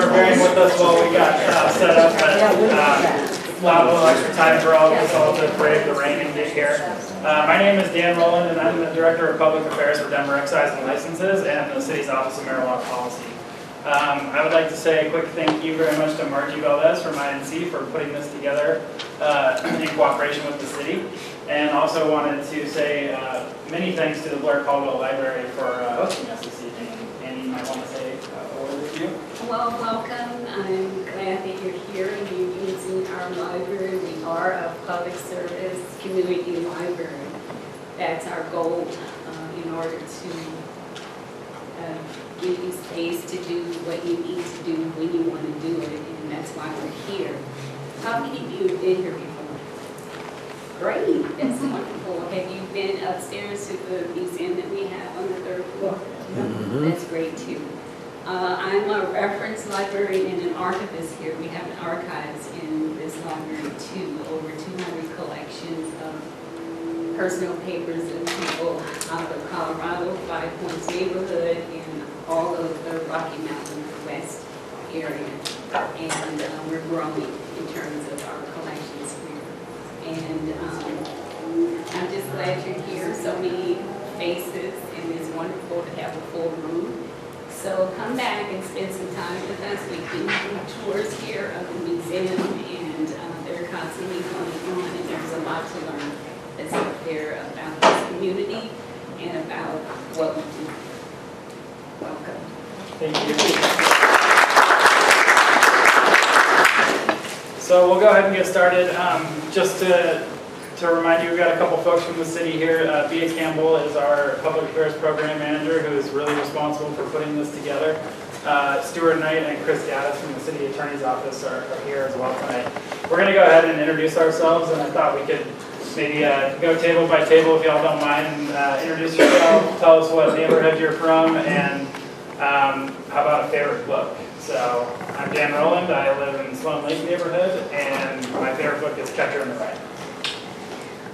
for bearing with us while we got set up, but allowed a little extra time for all of us all to brave the rain and get here. My name is Dan Rowland, and I'm the Director of Public Affairs for Denver Excise and Licenses and the City's Office of Marijuana Policy. I would like to say a quick thank you very much to Margie Valdez from INC for putting this together in cooperation with the city. And also wanted to say many thanks to the Blair Caldwell Library for hosting us this evening. Annie, you might want to say a word with you. Well, welcome. I'm glad that you're here and you're using our library. We are a public service community library. That's our goal in order to give you space to do what you need to do when you want to do it, and that's why we're here. How many of you have been here before? Great, that's wonderful. Have you been upstairs to the museum that we have on the third floor? That's great too. I'm a reference librarian and an archivist here. We have an archives in this library too, over 200 collections of personal papers of people out of Colorado, Five Points neighborhood, and all of the Rocky Mountain West area. And we're growing in terms of our collections here. And I'm just glad you're here, so many faces, and it's wonderful to have a full room. So come back and spend some time with us. We do tours here of the museum, and they're constantly going on, and there's a lot to learn that's up there about this community and about what we do. Welcome. Thank you. So we'll go ahead and get started. Just to remind you, we've got a couple folks from the city here. Bea Campbell is our Public Affairs Program Manager, who is really responsible for putting this together. Stuart Knight and Chris Gaddis from the City Attorney's Office are here as well tonight. We're going to go ahead and introduce ourselves, and I thought we could maybe go table by table if y'all don't mind, and introduce yourself, tell us what neighborhood you're from, and how about a favorite book. So I'm Dan Rowland. I live in Sloan Lake neighborhood, and my favorite book is Catcher in the Rye.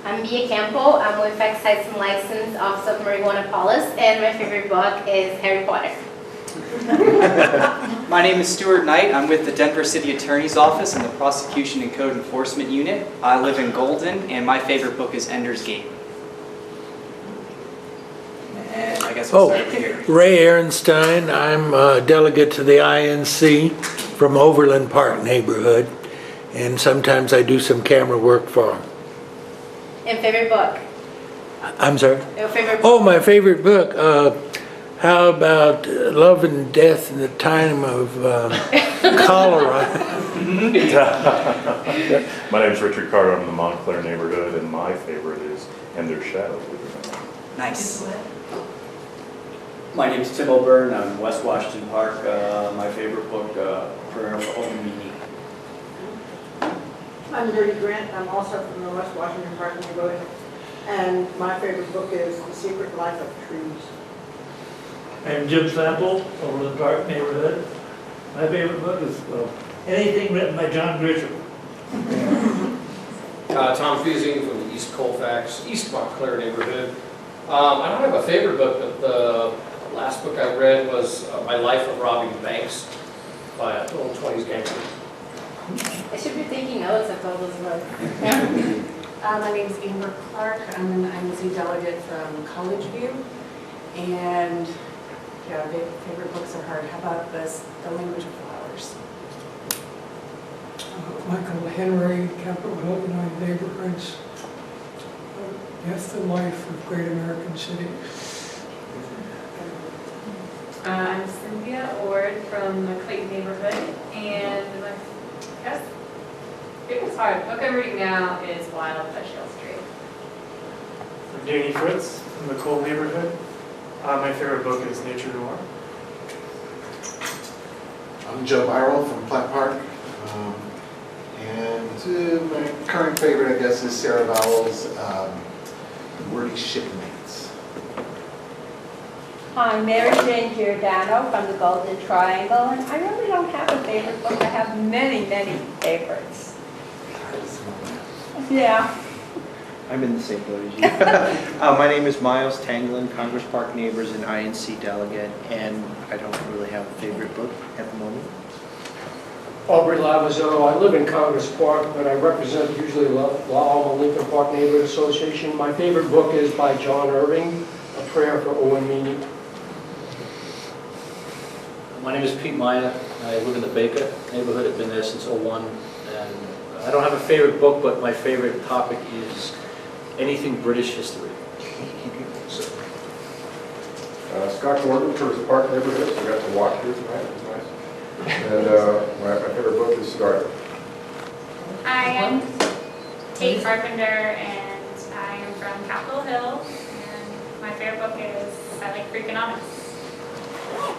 I'm Bea Campbell. I'm with Excise and License, Office of Marijuana Policy, and my favorite book is Harry Potter. My name is Stuart Knight. I'm with the Denver City Attorney's Office in the Prosecution and Code Enforcement Unit. I live in Golden, and my favorite book is Ender's Game. And I guess we'll start over here. Ray Ehrenstein. I'm a delegate to the INC from Overland Park neighborhood, and sometimes I do some camera work for them. And favorite book? I'm sorry? Your favorite book? Oh, my favorite book. How about Love and Death in the Time of Cholera? My name is Richard Carter. I'm in the Montclair neighborhood, and my favorite is Ender's Shadow. Nice. My name is Tim O'Byrne. I'm in West Washington Park. My favorite book, Prayer of Open Meaning. I'm Gertie Grant. I'm also from the West Washington Park neighborhood, and my favorite book is The Secret Life of Trees. I'm Jim Sample, Overland Park neighborhood. My favorite book is anything written by John Grisham. Tom Fusing from the East Colfax, East Montclair neighborhood. I don't have a favorite book, but the last book I read was My Life of Robbing Banks by a little 20s gangster. I should be taking notes of all those books. My name is Amber Clark. I'm an INC delegate from College View. And yeah, favorite books are hard. How about The Language of Flowers? Michael Henry, Capital Illinois Neighborhoods. Death and Life of Great American City. I'm Cynthia Ord from the Clayton neighborhood, and I guess it was hard. The book I'm reading now is Wild by Shell Street. I'm Danny Fritz from the Cole neighborhood. My favorite book is Nature Noir. I'm Joe Byrell from Platt Park. And my current favorite, I guess, is Sarah Vowell's Wordy Shipmates. Hi, Mary Jane Giordano from the Golden Triangle, and I really don't have a favorite book. I have many, many favorites. Yeah. I'm in the same boat as you. My name is Miles Tanglin, Congress Park Neighbors and INC delegate, and I don't really have a favorite book at the moment. Aubrey Lavazzo. I live in Congress Park, but I represent usually La Alma Lincoln Park Neighborhood Association. My favorite book is by John Irving, A Prayer for Owen Meany. My name is Pete Maya. I live in the Baker neighborhood. I've been there since '01. And I don't have a favorite book, but my favorite topic is anything British history. Scott Gordon, Tourist Park neighborhood. We got to walk here tonight. It was nice. And my favorite book is Start. Hi, I'm Kate Carpenter, and I am from Capitol Hill. And my favorite book is I Like Freakonomics.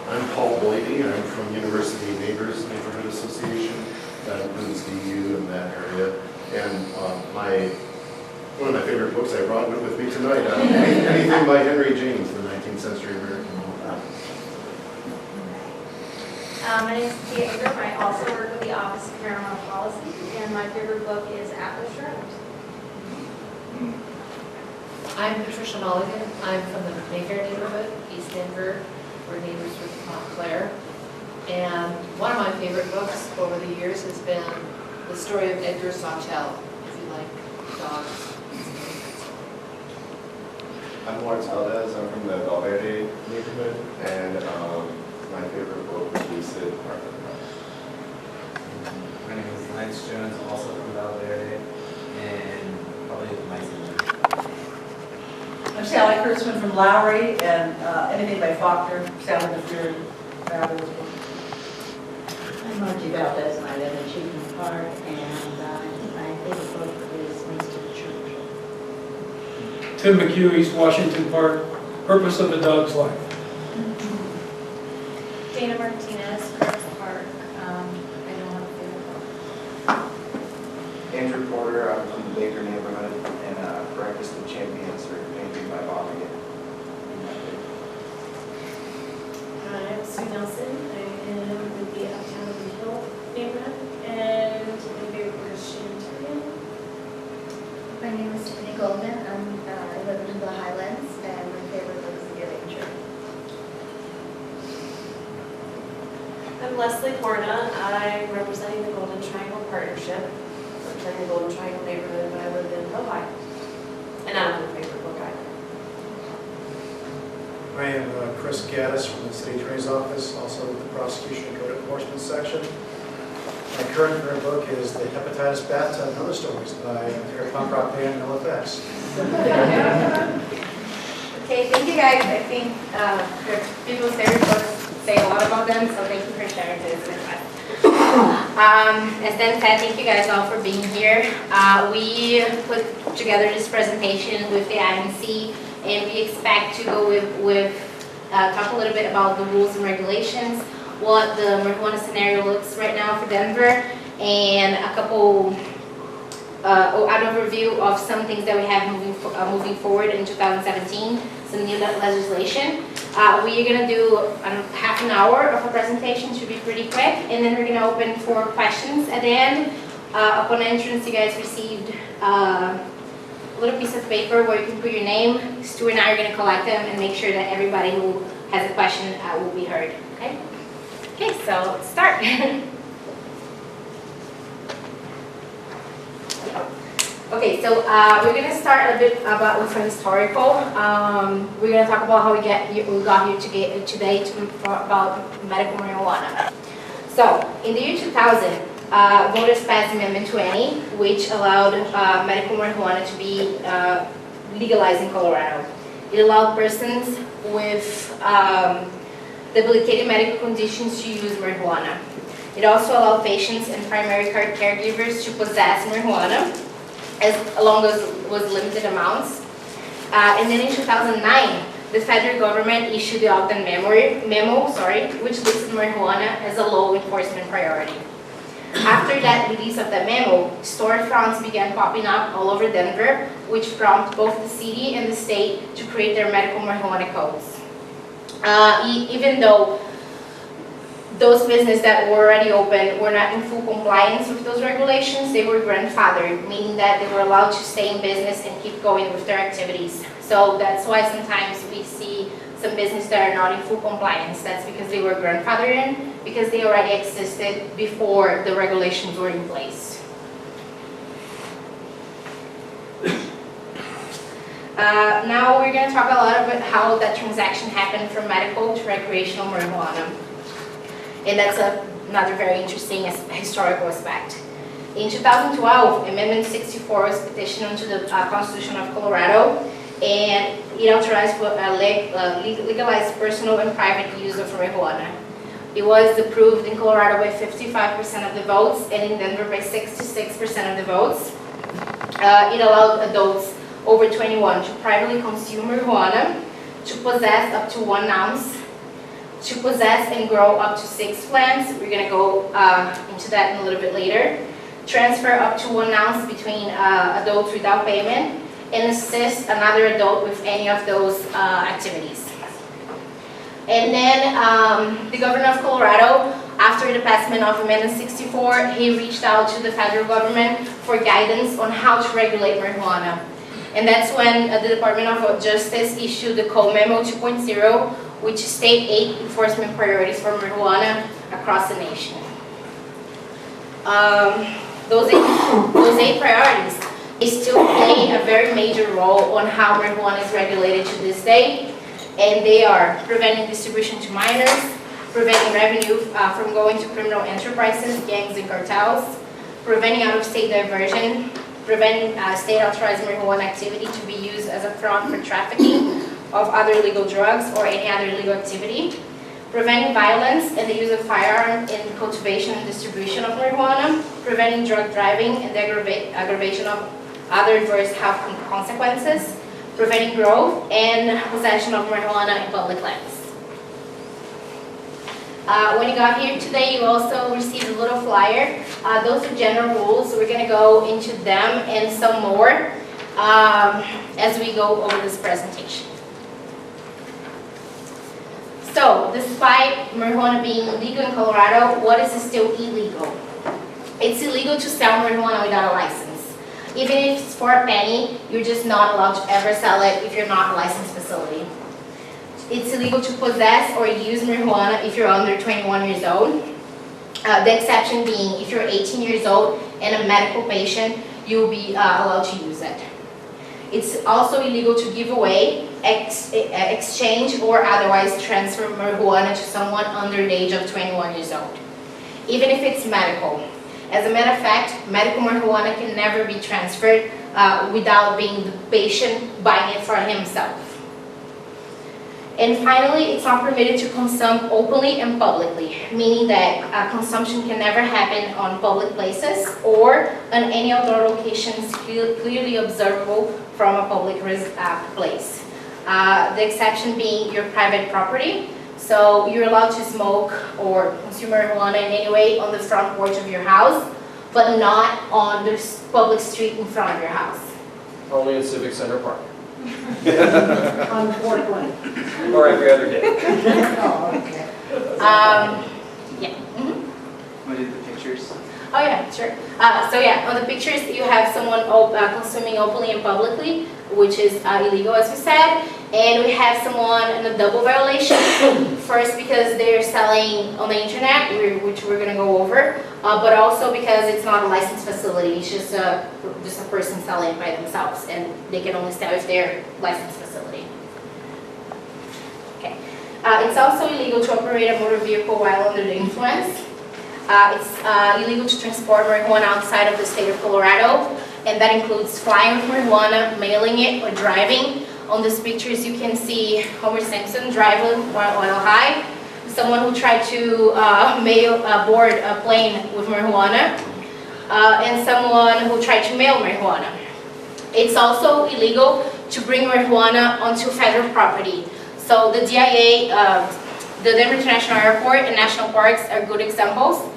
I'm Paul Boydie. I'm from University Neighbors Neighborhood Association. That includes DU in that area. And one of my favorite books I brought with me tonight, anything by Henry James, the 19th century American author. My name is Tia Ingram. I also work with the Office of Marijuana Policy, and my favorite book is Apple Shrubs. I'm Patricia Mulligan. I'm from the Mayfair neighborhood, East Denver. We're neighbors with Montclair. And one of my favorite books over the years has been the story of Edgar Sawtelle, if you like dogs. I'm Lawrence Valdez. I'm from the Valverde neighborhood, and my favorite book would be Sid Parker. My name is Lance Jones, also from Valverde, and probably my favorite. I'm Sally Kurtzman from Lowry, and anything by Faulkner, Sally the Fury, fabulous book. I'm Margie Valdez, and I live in Cheatham Park, and my favorite book is Winston Churchill. Tim McHugh, East Washington Park, Purpose of a Dog's Life. Dana Martinez, Curtis Park. I don't have a favorite book. Andrew Porter. I'm from the Baker neighborhood, and Breakfast of Champions, or painting by Bob again. I'm Sue Nelson. I am with the Uptown Hill neighborhood, and my favorite book is Shannon. My name is Tiffany Goldman. I live in the Highlands, and my favorite book is The Giving Tree. I'm Leslie Horna. I'm representing the Golden Triangle Partnership, representing the Golden Triangle neighborhood, but I live in Ojai. And I don't have a favorite book either. I am Chris Gaddis from the City Attorney's Office, also with the Prosecution and Code Enforcement Section. My current favorite book is The Hepatitis Bathtub and Other Stories by my favorite punk rock band, NoFX. Okay, thank you guys. I think people's favorite books say a lot about them, so thank you for sharing this with us. As Dan said, thank you guys all for being here. We put together this presentation with the INC, and we expect to go talk a little bit about the rules and regulations, what the marijuana scenario looks right now for Denver, and a couple an overview of some things that we have moving forward in 2017, some new legislation. We are going to do half an hour of a presentation, should be pretty quick, and then we're going to open for questions at the end. Upon entrance, you guys received a little piece of paper where you can put your name. Stu and I are going to collect them and make sure that everybody who has a question will be heard. Okay? Okay, so let's start. Okay, so we're going to start a bit with some historical. We're going to talk about how we got here today about medical marijuana. So, in the year 2000, voters passed Amendment 20, which allowed medical marijuana to be legalized in Colorado. It allowed persons with debilitating medical conditions to use marijuana. It also allowed patients and primary care caregivers to possess marijuana, as long as it was limited amounts. And then in 2009, the federal government issued the Ogden memo, which listed marijuana as a law enforcement priority. After that release of the memo, storefronts began popping up all over Denver, which prompted both the city and the state to create their medical marijuana codes. Even though those businesses that were already open were not in full compliance with those regulations, they were grandfathered, meaning that they were allowed to stay in business and keep going with their activities. So that's why sometimes we see some businesses that are not in full compliance. That's because they were grandfathered in, because they already existed before the regulations were in place. Now we're going to talk a lot about how that transaction happened from medical to recreational marijuana. And that's another very interesting historical aspect. In 2012, Amendment 64 was petitioned to the Constitution of Colorado, and it authorized for legalized personal and private use of marijuana. It was approved in Colorado by 55% of the votes, and in Denver by 66% of the votes. It allowed adults over 21 to privately consume marijuana, to possess up to 1 ounce, to possess and grow up to 6 plants. We're going to go into that in a little bit later. Transfer up to 1 ounce between adults without payment, and assist another adult with any of those activities. And then the governor of Colorado, after the passment of Amendment 64, he reached out to the federal government for guidance on how to regulate marijuana. And that's when the Department of Justice issued the Code Memo 2.0, which state 8 enforcement priorities for marijuana across the nation. Those eight priorities, they still play a very major role on how marijuana is regulated to this day. And they are preventing distribution to minors, preventing revenue from going to criminal enterprises, gangs, and cartels, preventing out-of-state diversion, preventing state-authorized marijuana activity to be used as a front for trafficking of other illegal drugs or any other illegal activity, preventing violence and the use of firearms in cultivation and distribution of marijuana, preventing drug driving and the aggravation of other adverse health consequences, preventing growth and possession of marijuana in public lands. When you got here today, you also received a little flyer. Those are general rules. We're going to go into them and some more as we go over this presentation. So, despite marijuana being legal in Colorado, what is still illegal? It's illegal to sell marijuana without a license. Even if it's for a penny, you're just not allowed to ever sell it if you're not a licensed facility. It's illegal to possess or use marijuana if you're under 21 years old. The exception being if you're 18 years old and a medical patient, you'll be allowed to use it. It's also illegal to give away, exchange, or otherwise transfer marijuana to someone under the age of 21 years old, even if it's medical. As a matter of fact, medical marijuana can never be transferred without being the patient buying it for himself. And finally, it's not permitted to consume openly and publicly, meaning that consumption can never happen on public places or on any outdoor locations clearly observable from a public place. The exception being your private property. So you're allowed to smoke or consume marijuana in any way on the front porch of your house, but not on the public street in front of your house. Only in Civic Center Park. On 420. Or every other day. Oh, okay. Yeah. Want to do the pictures? Oh yeah, sure. So yeah, on the pictures you have someone consuming openly and publicly, which is illegal as we said, and we have someone in a double violation. First because they're selling on the internet, which we're going to go over, but also because it's not a licensed facility, it's just a person selling by themselves, and they can only sell if they're licensed facility. Okay. It's also illegal to operate a motor vehicle while under the influence. It's illegal to transport marijuana outside of the state of Colorado, and that includes flying with marijuana, mailing it, or driving. On these pictures you can see Homer Simpson driving while high, someone who tried to board a plane with marijuana, and someone who tried to mail marijuana. It's also illegal to bring marijuana onto federal property. So the DIA, the Denver International Airport and national parks are good examples.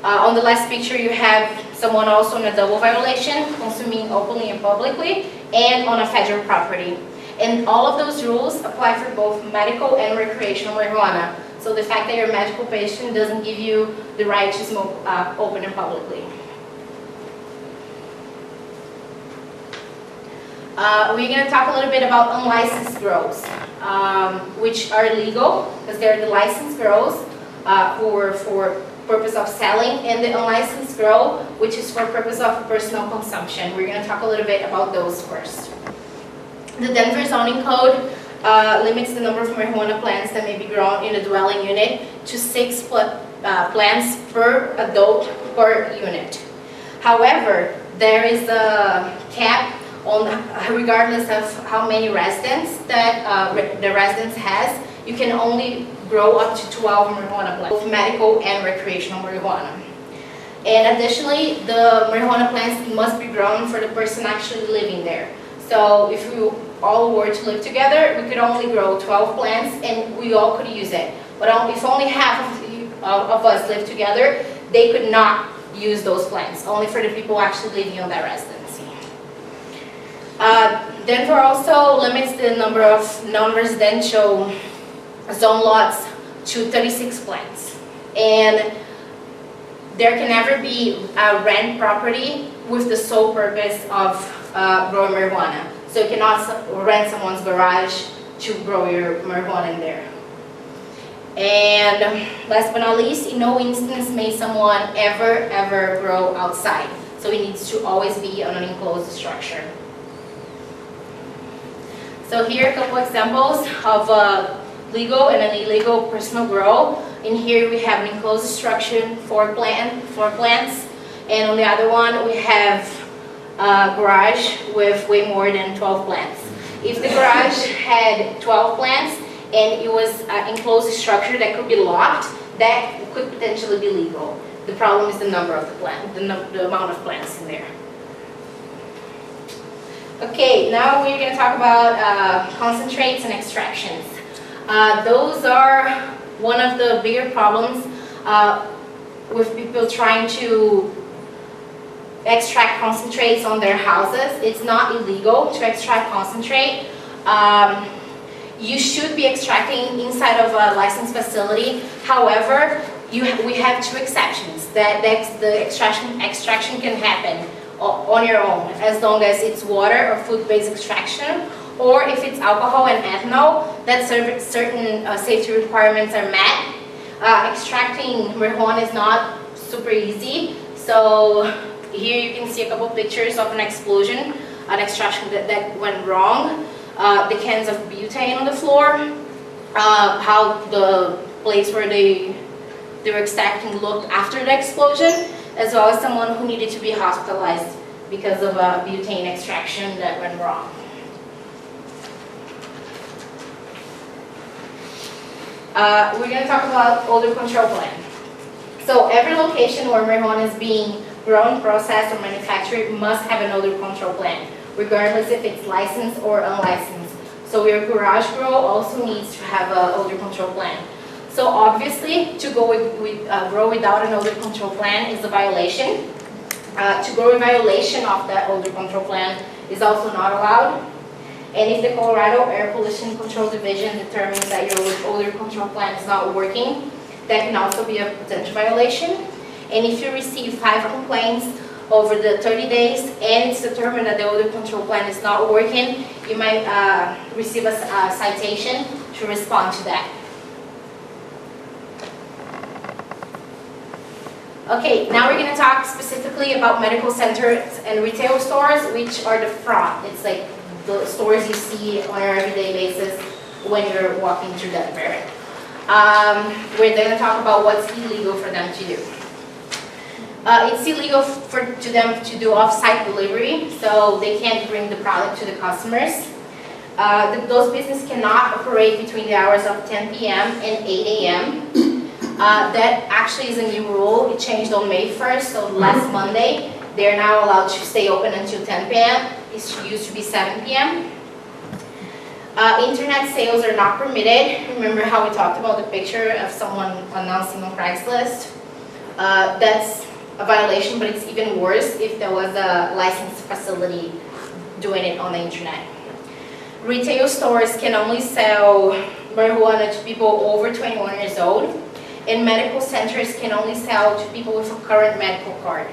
On the last picture you have someone also in a double violation, consuming openly and publicly, and on a federal property. And all of those rules apply for both medical and recreational marijuana. So the fact that you're a medical patient doesn't give you the right to smoke open and publicly. we're going to talk a little bit about unlicensed grows, which are legal because they're the licensed grows who are for purpose of selling, and the unlicensed grow, which is for purpose of personal consumption. We're going to talk a little bit about those first. The Denver zoning code limits the number of marijuana plants that may be grown in a dwelling unit to 6 plants per adult per unit. However, there is a cap on regardless of how many residents that the residence has. You can only grow up to 12 marijuana plants, both medical and recreational marijuana. And additionally, the marijuana plants must be grown for the person actually living there. So if we all were to live together, we could only grow 12 plants and we all could use it. But if only half of us live together, they could not use those plants, only for the people actually living on that residency. Denver also limits the number of non-residential zone lots to 36 plants. And there can never be a rent property with the sole purpose of growing marijuana. So you cannot rent someone's garage to grow your marijuana in there. And last but not least, in no instance may someone ever grow outside. So it needs to always be on an enclosed structure. So here are a couple examples of legal and an illegal personal grow. In here we have an enclosed structure for plants, and on the other one we have a garage with way more than 12 plants. If the garage had 12 plants and it was an enclosed structure that could be locked, that could potentially be legal. The problem is the number of the plant, the amount of plants in there. Okay, now we're going to talk about concentrates and extractions. Those are one of the bigger problems with people trying to extract concentrates on their houses. It's not illegal to extract concentrate. You should be extracting inside of a licensed facility. However, we have 2 exceptions. The extraction can happen on your own, as long as it's water or food-based extraction, or if it's alcohol and ethanol, that certain safety requirements are met. Extracting marijuana is not super easy, so here you can see a couple pictures of an explosion, an extraction that went wrong. The cans of butane on the floor, how the place where they were extracting looked after the explosion, as well as someone who needed to be hospitalized because of a butane extraction that went wrong. We're going to talk about odor control plan. So every location where marijuana is being grown, processed, or manufactured must have an odor control plan, regardless if it's licensed or unlicensed. So your garage grow also needs to have an odor control plan. So obviously, to go grow without an odor control plan is a violation. To grow in violation of that odor control plan is also not allowed. And if the Colorado Air Pollution Control Division determines that your odor control plan is not working, that can also be a potential violation. And if you receive 5 complaints over the 30 days and it's determined that the odor control plan is not working, you might receive a citation to respond to that. Okay, now we're going to talk specifically about medical centers and retail stores, which are the front. It's like the stores you see on an everyday basis when you're walking through Denver. We're going to talk about what's illegal for them to do. It's illegal for them to do off-site delivery, so they can't bring the product to the customers. Those businesses cannot operate between the hours of 10 p.m. and 8 a.m. That actually is a new rule. It changed on May 1st, so last Monday. They're now allowed to stay open until 10 p.m. It used to be 7 p.m. Internet sales are not permitted. Remember how we talked about the picture of someone announcing on Craigslist? That's a violation, but it's even worse if there was a licensed facility doing it on the internet. Retail stores can only sell marijuana to people over 21 years old, and medical centers can only sell to people with a current medical card.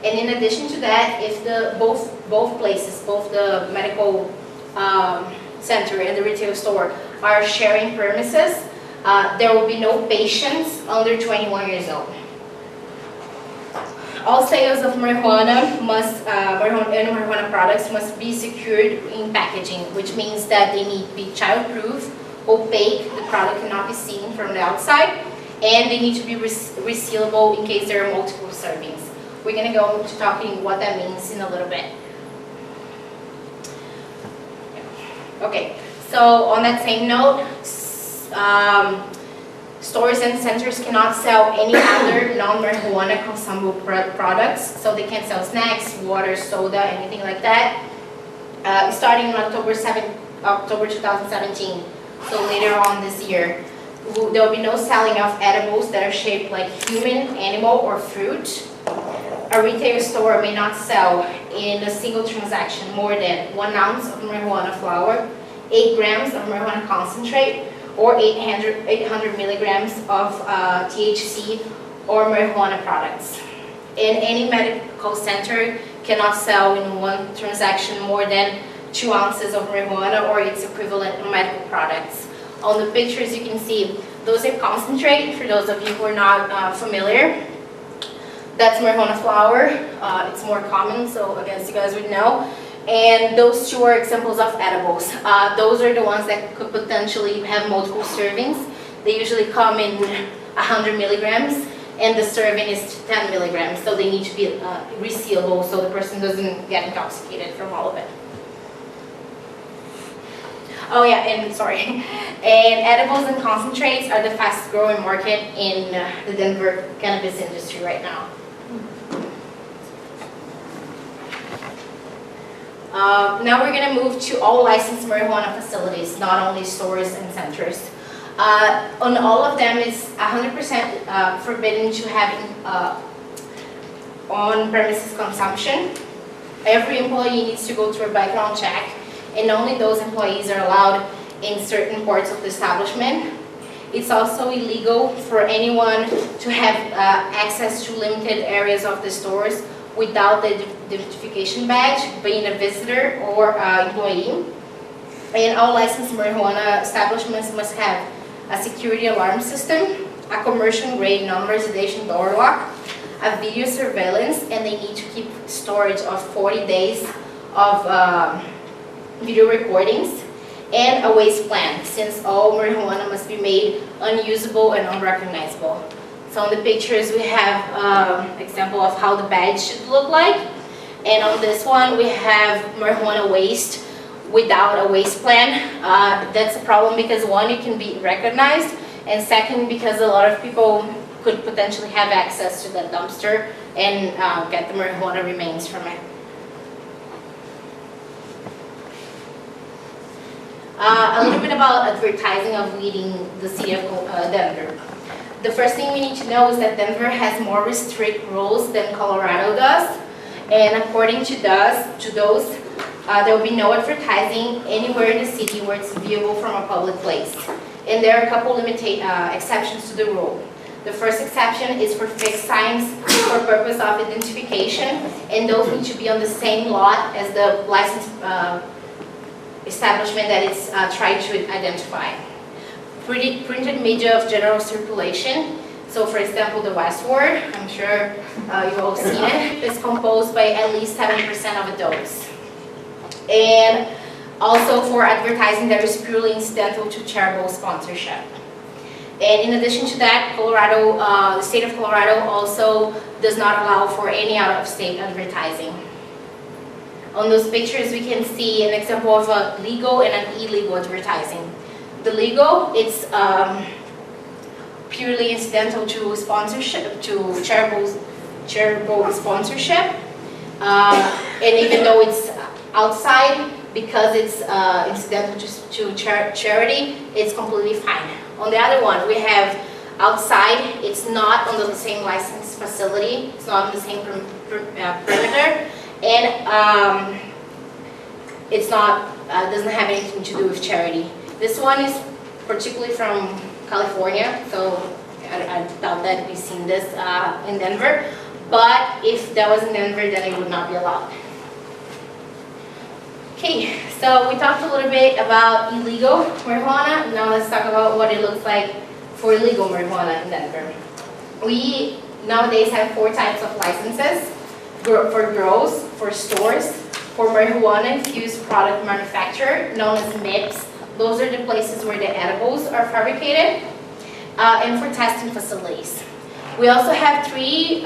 And in addition to that, if both places, both the medical center and the retail store are sharing premises, there will be no patients under 21 years old. All sales of marijuana marijuana products must be secured in packaging, which means that they need to be childproof, opaque, the product cannot be seen from the outside, and they need to be resealable in case there are multiple servings. We're going to go to talking what that means in a little bit. Okay, so on that same note, stores and centers cannot sell any other non-marijuana consumable products, so they can't sell snacks, water, soda, anything like that. Starting in October 2017, so later on this year, there will be no selling of edibles that are shaped like human, animal, or fruit. A retail store may not sell in a single transaction more than 1 ounce of marijuana flower, 8 grams of marijuana concentrate, or 800 milligrams of THC or marijuana products. And any medical center cannot sell in 1 transaction more than 2 ounces of marijuana or its equivalent medical products. On the pictures you can see, those are concentrate, for those of you who are not familiar. That's marijuana flower, it's more common, so I guess you guys would know. And those 2 are examples of edibles. Those are the ones that could potentially have multiple servings. They usually come in 100 milligrams, and the serving is 10 milligrams, so they need to be resealable so the person doesn't get intoxicated from all of it. Oh yeah, and sorry. And edibles and concentrates are the fastest growing market in the Denver cannabis industry right now. Now we're going to move to all licensed marijuana facilities, not only stores and centers. On all of them, it's 100% forbidden to have on-premises consumption. Every employee needs to go through a background check, and only those employees are allowed in certain parts of the establishment. It's also illegal for anyone to have access to limited areas of the stores without the identification badge, being a visitor or employee. And all licensed marijuana establishments must have a security alarm system, a commercial-grade non-residential door lock, a video surveillance, and they need to keep storage of 40 days of video recordings, and a waste plan, since all marijuana must be made unusable and unrecognizable. So on the pictures we have example of how the badge should look like, and on this one we have marijuana waste without a waste plan. That's a problem because 1, it can be recognized, and 2nd, because a lot of people could potentially have access to that dumpster and get the marijuana remains from it. A little bit about advertising of weed in the city of Denver. The first thing we need to know is that Denver has more strict rules than Colorado does, and according to those, there will be no advertising anywhere in the city where it's viewable from a public place. And there are a couple exceptions to the rule. The first exception is for fixed signs for purpose of identification, and those need to be on the same lot as the licensed establishment that it's trying to identify. Printed media of general circulation, so for example the Westward, I'm sure you've all seen it, is composed by at least 70% of adults. And also for advertising that is purely incidental to charitable sponsorship. And in addition to that, Colorado, the state of Colorado also does not allow for any out-of-state advertising. On those pictures we can see an example of a legal and an illegal advertising. The legal, it's purely incidental to sponsorship, to charitable sponsorship, and even though it's outside, because it's incidental to charity, it's completely fine. On the other one, we have outside, it's not on the same licensed facility, it's not on the same perimeter, and it's not, doesn't have anything to do with charity. This one is particularly from California, so I doubt that we've seen this in Denver, but if that was in Denver, then it would not be allowed. Okay, so we talked a little bit about illegal marijuana. Now let's talk about what it looks like for legal marijuana in Denver. We nowadays have 4 types of licenses for grows, for stores, for marijuana infused product manufacturer, known as MIPS. Those are the places where the edibles are fabricated, and for testing facilities. We also have 3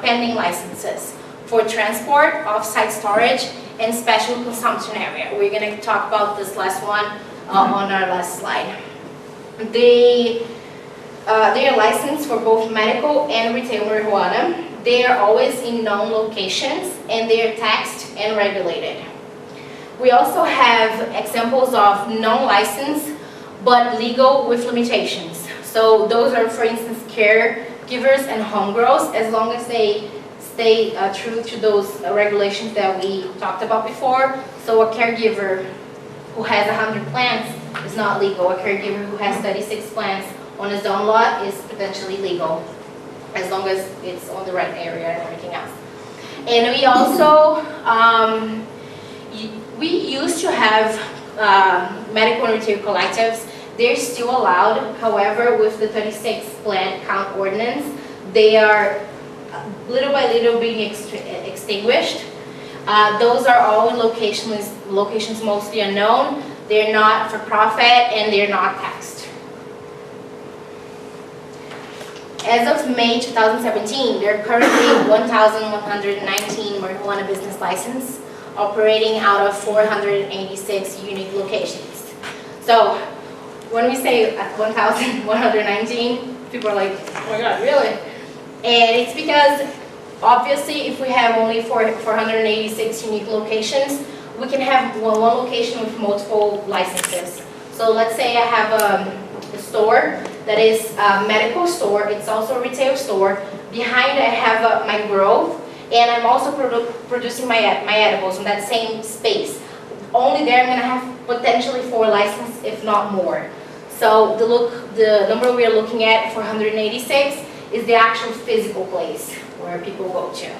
pending licenses for transport, off-site storage, and special consumption area. We're going to talk about this last one on our last slide. They are licensed for both medical and retail marijuana. They are always in known locations, and they are taxed and regulated. We also have examples of non-licensed but legal with limitations. So those are, for instance, caregivers and home grows, as long as they stay true to those regulations that we talked about before. So a caregiver who has 100 plants is not legal. A caregiver who has 36 plants on his own lot is potentially legal, as long as it's on the right area and everything else. And we also, we used to have medical and retail collectives. They're still allowed. However, with the 36 plant count ordinance, they are little by little being extinguished. Those are all in locations mostly unknown. They're not for profit and they're not taxed. As of May 2017, there are currently 1,119 marijuana business licenses operating out of 486 unique locations. So when we say 1,119, people are like, oh my God, really? And it's because, obviously, if we have only 486 unique locations, we can have one location with multiple licenses. So let's say I have a store that is a medical store. It's also a retail store. Behind I have my grow, and I'm also producing my edibles in that same space. Only there I'm going to have potentially 4 licenses, if not more. So the number we are looking at, 486, is the actual physical place where people go to.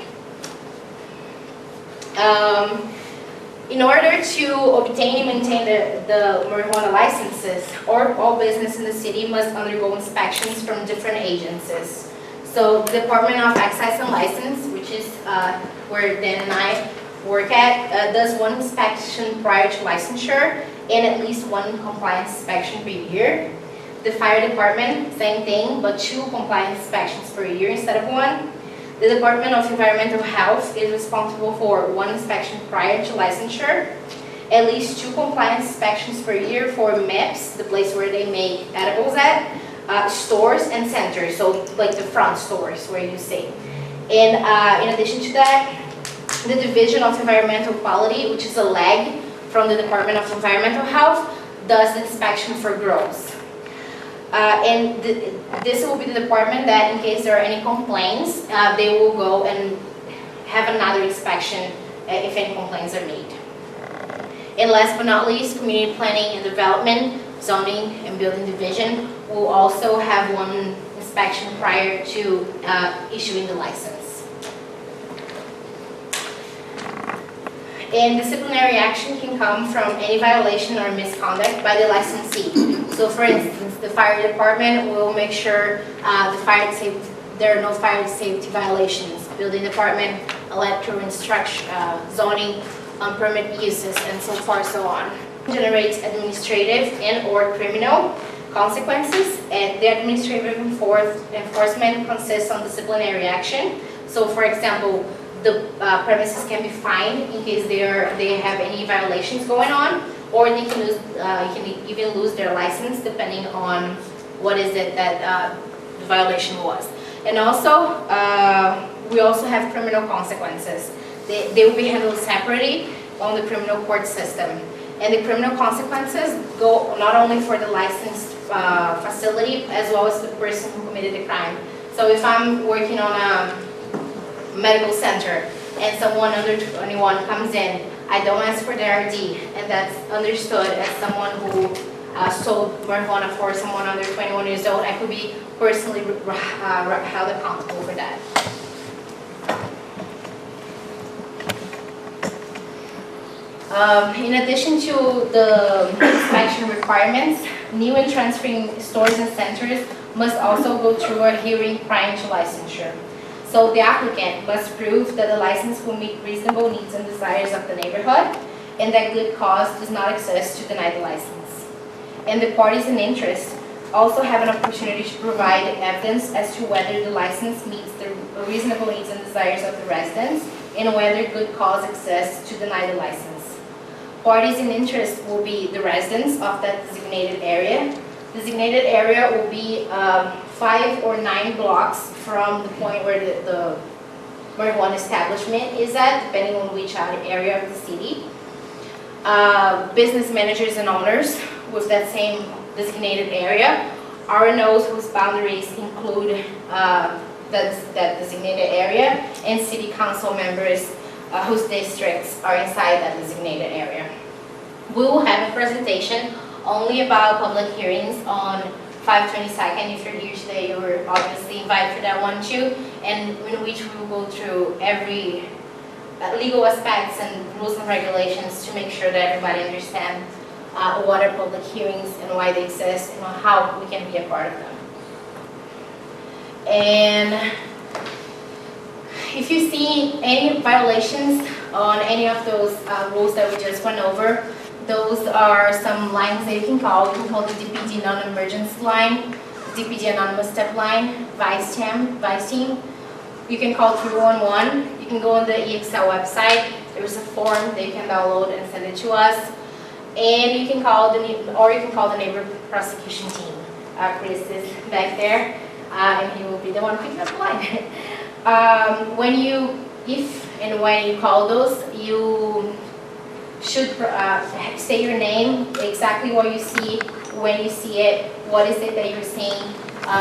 In order to obtain and maintain the marijuana licenses, all business in the city must undergo inspections from different agencies. So the Department of Excise and License, which is where Dan and I work at, does 1 inspection prior to licensure and at least 1 compliance inspection per year. The fire department, same thing, but 2 compliance inspections per year instead of 1. The Department of Environmental Health is responsible for 1 inspection prior to licensure, at least 2 compliance inspections per year for MIPS, the place where they make edibles at, stores and centers, so like the front stores where you see. And in addition to that, the Division of Environmental Quality, which is a leg from the Department of Environmental Health, does the inspection for grows. And this will be the department that, in case there are any complaints, they will go and have another inspection if any complaints are made. And last but not least, Community Planning and Development, Zoning and Building Division will also have 1 inspection prior to issuing the license. And disciplinary action can come from any violation or misconduct by the licensee. So for instance, the fire department will make sure there are no fire safety violations. Building department, electrical instruction, zoning, permit uses, and so far so on. Generates administrative and or criminal consequences, and the administrative enforcement consists on disciplinary action. So for example, the premises can be fined in case they have any violations going on, or they can even lose their license depending on what is it that the violation was. And also, we also have criminal consequences. They will be handled separately on the criminal court system. And the criminal consequences go not only for the licensed facility as well as the person who committed the crime. So if I'm working on a medical center and someone under 21 comes in, I don't ask for their ID, and that's understood as someone who sold marijuana for someone under 21 years old. I could be personally held accountable for that. In addition to the inspection requirements, new and transferring stores and centers must also go through a hearing prior to licensure. So the applicant must prove that the license will meet reasonable needs and desires of the neighborhood and that good cause does not exist to deny the license. And the parties in interest also have an opportunity to provide evidence as to whether the license meets the reasonable needs and desires of the residents and whether good cause exists to deny the license. Parties in interest will be the residents of that designated area. Designated area will be 5 or 9 blocks from the point where the marijuana establishment is at, depending on which area of the city. Business managers and owners with that same designated area. RNOs whose boundaries include that designated area, and city council members whose districts are inside that designated area. We will have a presentation only about public hearings on 5/22. If you're here today, you're obviously invited for that one too, and in which we will go through every legal aspects and rules and regulations to make sure that everybody understands what are public hearings and why they exist and how we can be a part of them. And if you see any violations on any of those rules that we just went over, those are some lines that you can call. You can call the DPD non-emergency line, DPD anonymous step line, Vice team. You can call 311. You can go on the EXL website. There's a form that you can download and send it to us. And you can call the neighborhood prosecution team. Chris is back there, and he will be the one picking up the line. If and when you call those, you should say your name, exactly what you see, when you see it, what is it that you're seeing.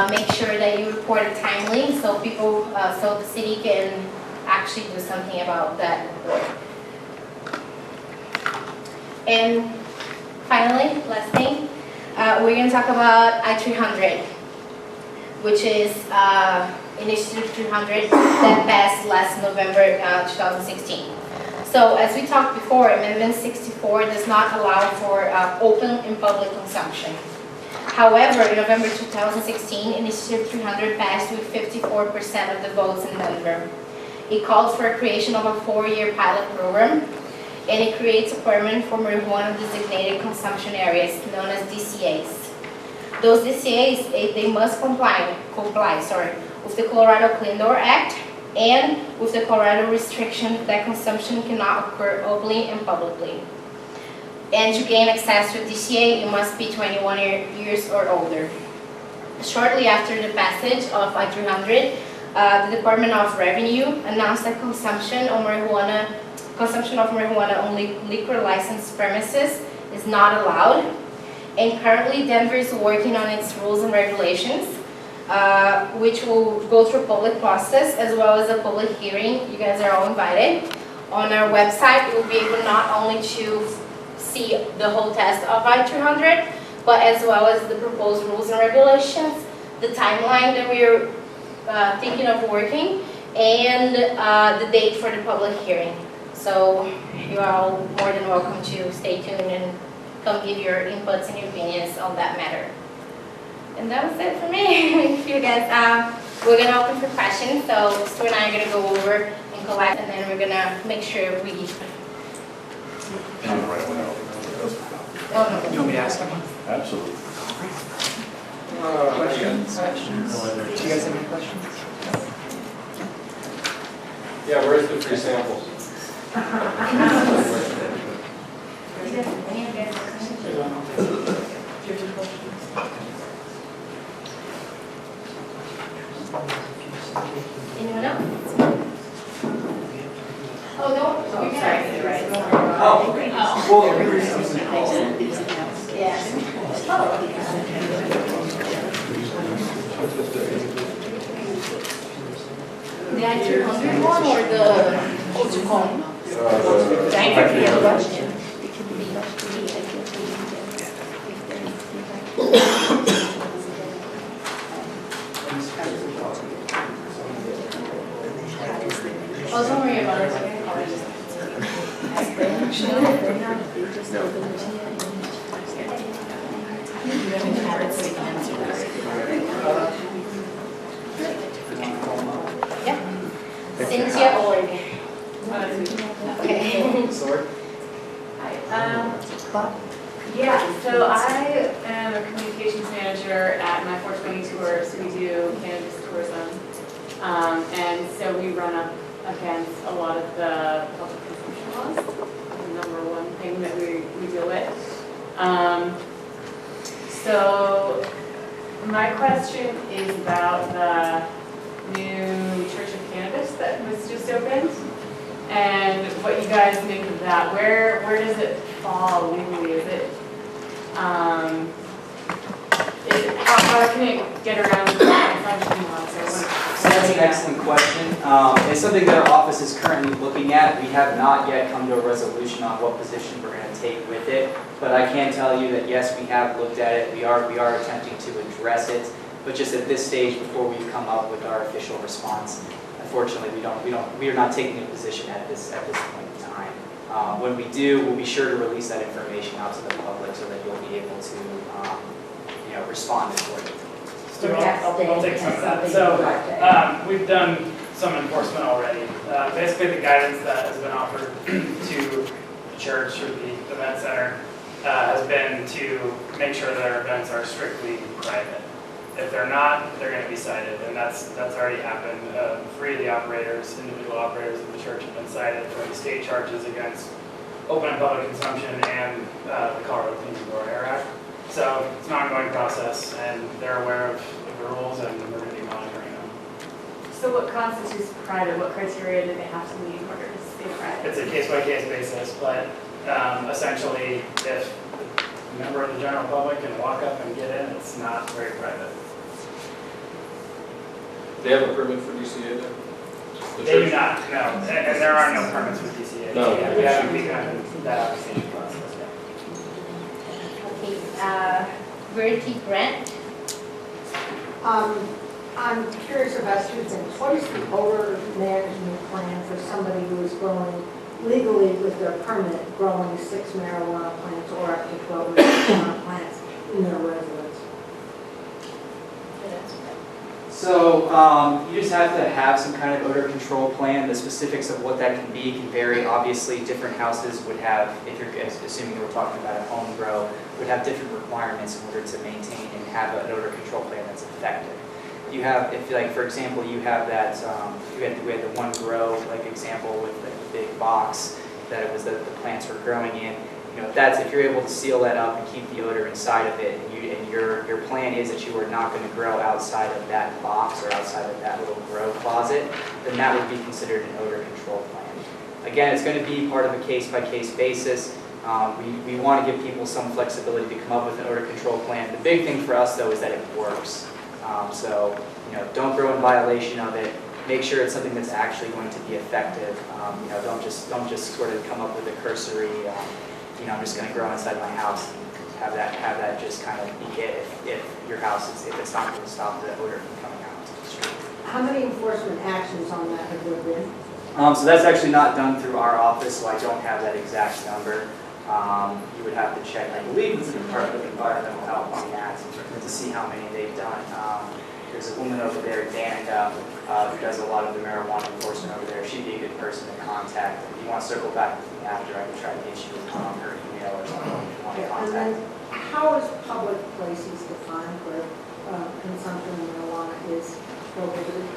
Make sure that you report it timely so the city can actually do something about that report. And finally, last thing, we're going to talk about I-300, which is Initiative 300 that passed last November 2016. So as we talked before, Amendment 64 does not allow for open and public consumption. However, in November 2016, Initiative 300 passed with 54% of the votes in Denver. It calls for a creation of a 4-year pilot program, and it creates a permit for marijuana designated consumption areas known as DCAs. Those DCAs, they must comply with the Colorado Clean Door Act and with the Colorado restriction that consumption cannot occur openly and publicly. And to gain access to DCA, you must be 21 years or older. Shortly after the passage of I-300, the Department of Revenue announced that consumption of marijuana on liquor licensed premises is not allowed. And currently, Denver is working on its rules and regulations, which will go through public process as well as a public hearing. You guys are all invited. On our website, you will be able not only to see the whole test of I-300, but as well as the proposed rules and regulations, the timeline that we're thinking of working, and the date for the public hearing. So you are all more than welcome to stay tuned and come give your inputs and your opinions on that matter. And that was it for me. If you guys, we're gonna open for questions. So Stu and I are gonna go over and collect, and then we're gonna make sure we. You want me to ask him? Absolutely. Questions? Do you guys have any questions? Yeah, where's the free samples? Anyone else? Oh, no. Oh, sorry. You're right. Oh, okay. Yeah. The I-300 one or the Ochucon? The I-300 question. Oh, don't worry about it. Actually, they're not, they just open it. Cynthia Org. Okay. Sword? Yeah, so I am a communications manager at my 420 tour, so we do cannabis tourism. And so we run up against a lot of the public consumption laws, the number one thing that we deal with. So my question is about the new Church of Cannabis that was just opened, and what you guys make of that. Where does it fall legally? How can it get around the consumption laws? So that's an excellent question. It's something that our office is currently looking at. We have not yet come to a resolution on what position we're going to take with it. But I can tell you that yes, we have looked at it. We are attempting to address it. But just at this stage, before we come up with our official response, unfortunately, we are not taking a position at this point in time. When we do, we'll be sure to release that information out to the public so that you'll be able to, respond accordingly. I'll take some of that. So we've done some enforcement already. Basically, the guidance that has been offered to the church or the event center has been to make sure that our events are strictly private. If they're not, they're going to be cited, and that's already happened. 3 of the operators, individual operators of the church, have been cited for the state charges against open and public consumption and the Colorado Clean Indoor Air Act. So it's an ongoing process, and they're aware of the rules, and we're going to be monitoring them. So what constitutes private? What criteria do they have to meet in order to stay private? It's a case-by-case basis, but essentially, if a member of the general public can walk up and get in, it's not very private. They have a permit for DCA then? They do not, no, and there are no permits with DCA. No. We haven't begun that application process yet. Okay, Verity Brent. I'm curious about 2 things. What is the odor management plan for somebody who is growing legally with their permit, growing 6 marijuana plants or up to 12 marijuana plants in their residence? So you just have to have some kind of odor control plan. The specifics of what that can be can vary. Obviously, different houses would have, if you're assuming you were talking about a home grow, would have different requirements in order to maintain and have an odor control plan that's effective. You have, if like for example, you have that, we had the one grow like example with like the big box that it was that the plants were growing in. You know, if you're able to seal that up and keep the odor inside of it, and your plan is that you are not going to grow outside of that box or outside of that little grow closet, then that would be considered an odor control plan. Again, it's going to be part of a case-by-case basis. We want to give people some flexibility to come up with an odor control plan. The big thing for us, though, is that it works. So, don't grow in violation of it. Make sure it's something that's actually going to be effective. Don't just sort of come up with a cursory. I'm just going to grow inside my house and have that just kind of be it if your house if it's not going to stop the odor from coming out to the street. How many enforcement actions on that have there been? So that's actually not done through our office, so I don't have that exact number. You would have to check, I believe, with the Department of Environmental Health on that to see how many they've done. There's a woman over there, Danica, who does a lot of the marijuana enforcement over there. She'd be a good person to contact. If you want to circle back with me after, I can try to get you her email or something if you want to And contact. then, how is public places defined where consumption of marijuana is prohibited?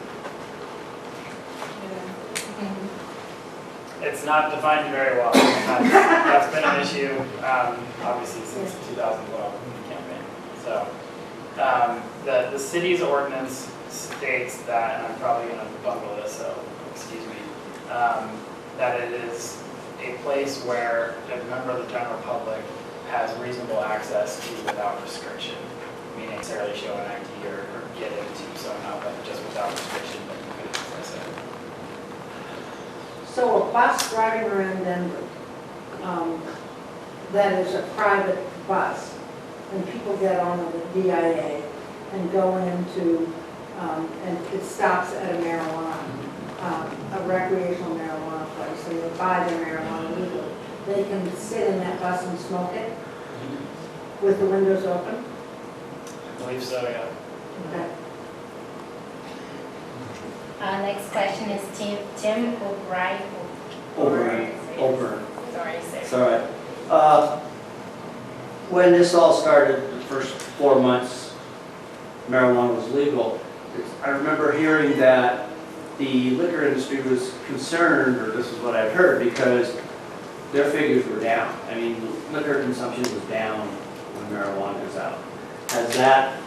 It's not defined very well. That's been an issue, obviously, since the 2012 campaign. So, the city's ordinance states that, and I'm probably going to bungle this, so excuse me, that it is a place where a member of the general public has reasonable access to without restriction, meaning necessarily show an ID or get into somehow, but just without restriction, but you could access it. So a bus driving around Denver, that is a private bus, and people get on the DIA and go into, and it stops at a marijuana, a recreational marijuana place, and they buy their marijuana legally. they can sit in that bus and smoke it with the windows open? I believe so, yeah. Okay. Next question is Tim O'Brien. Oberon. Sorry, sir. It's all right. When this all started, the first 4 months marijuana was legal, I remember hearing that the liquor industry was concerned, or this is what I've heard, because their figures were down. I mean, liquor consumption was down when marijuana was out. Has that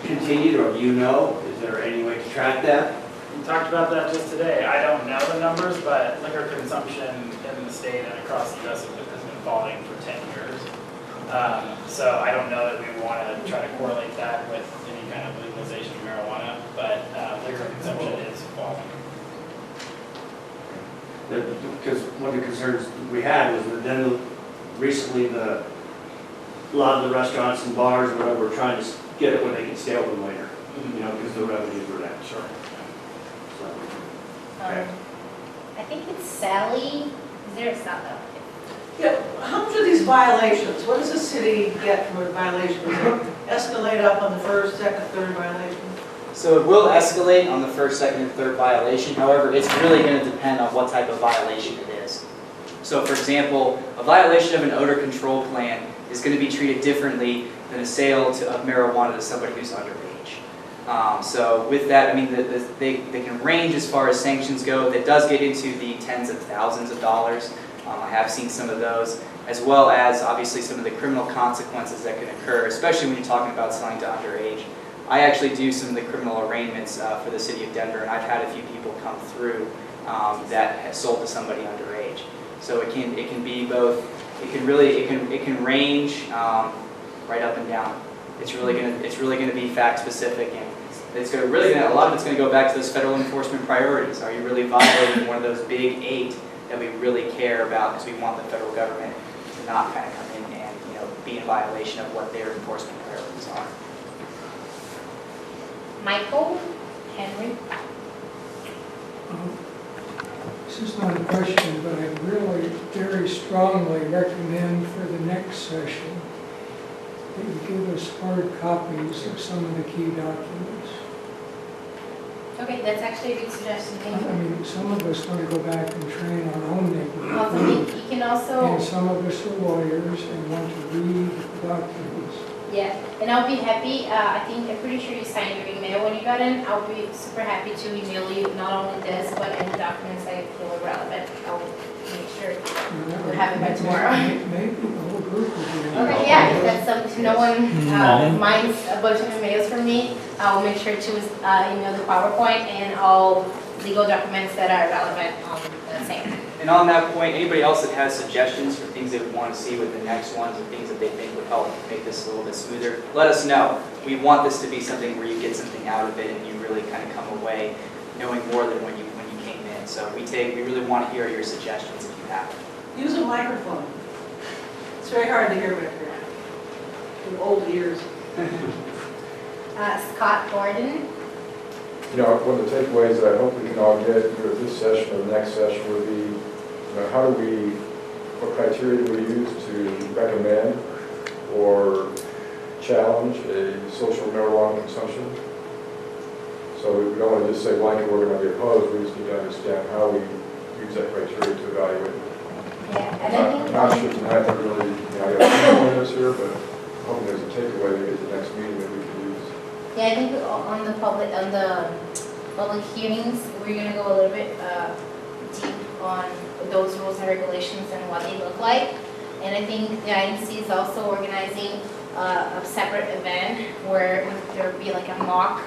continued, or do you know? Is there any way to track that? We talked about that just today. I don't know the numbers, but liquor consumption in the state and across the U.S. has been falling for 10 years. So I don't know that we want to try to correlate that with any kind of legalization of marijuana, but liquor consumption is falling. Because one of the concerns we had was that then recently a lot of the restaurants and bars or whatever were trying to get it where they could stay open later, you know, because the revenues were down. Sure. Okay. I think it's Sally. Is there a Sally? Yeah, how much are these violations? What does the city get for violations? Does it escalate up on the first, second, third violation? So it will escalate on the first, second, and third violation. However, it's really going to depend on what type of violation it is. So for example, a violation of an odor control plan is going to be treated differently than a sale of marijuana to somebody who's underage. So with that, I mean, they can range as far as sanctions go. That does get into the tens of thousands of dollars. I have seen some of those, as well as obviously some of the criminal consequences that can occur, especially when you're talking about selling to underage. I actually do some of the criminal arraignments for the city of Denver, and I've had a few people come through that have sold to somebody underage. So it can be both. It can range right up and down. It's really gonna be fact specific, and a lot of it's gonna go back to those federal enforcement priorities. Are you really violating one of those big 8 that we really care about, because we want the federal government to not kind of come in and be in violation of what their enforcement priorities are. Michael Henry. This is not a question, but I really very strongly recommend for the next session that you give us hard copies of some of the key documents. Okay, that's actually a good suggestion. Thank you. I mean, some of us want to go back and train our own neighborhood. Also, you can also. And some of us are lawyers and want to read the documents. Yeah, and I'll be happy. I'm pretty sure you signed your email when you got in. I'll be super happy to email you not only this, but any documents I feel are relevant. I'll make sure we'll have it by tomorrow. Maybe the whole group will be. Okay, yeah, if that's something no one minds a bunch of emails from me, I'll make sure to email the PowerPoint and all legal documents that are relevant on the same. And on that point, anybody else that has suggestions for things they would want to see with the next ones or things that they think would help make this a little bit smoother, let us know. We want this to be something where you get something out of it and you really kind of come away knowing more than when you came in. So we really want to hear your suggestions if you have them. Use a microphone. It's very hard to hear back there. With old ears. Scott Gordon. You know, one of the takeaways that I hope we can all get either this session or the next session would be, what criteria do we use to recommend or challenge a social marijuana consumption? So we don't want to just say blanket, we're going to be opposed, we just need to understand how we use that criteria to evaluate it. Yeah, and I think I'm not sure tonight that really, I got a few pointers here, but I'm hoping there's a takeaway to get to the next meeting that we can use. yeah, I think on the public hearings, we're gonna go a little bit deep on those rules and regulations and what they look like. And I think the INC is also organizing a separate event where there will be like a mock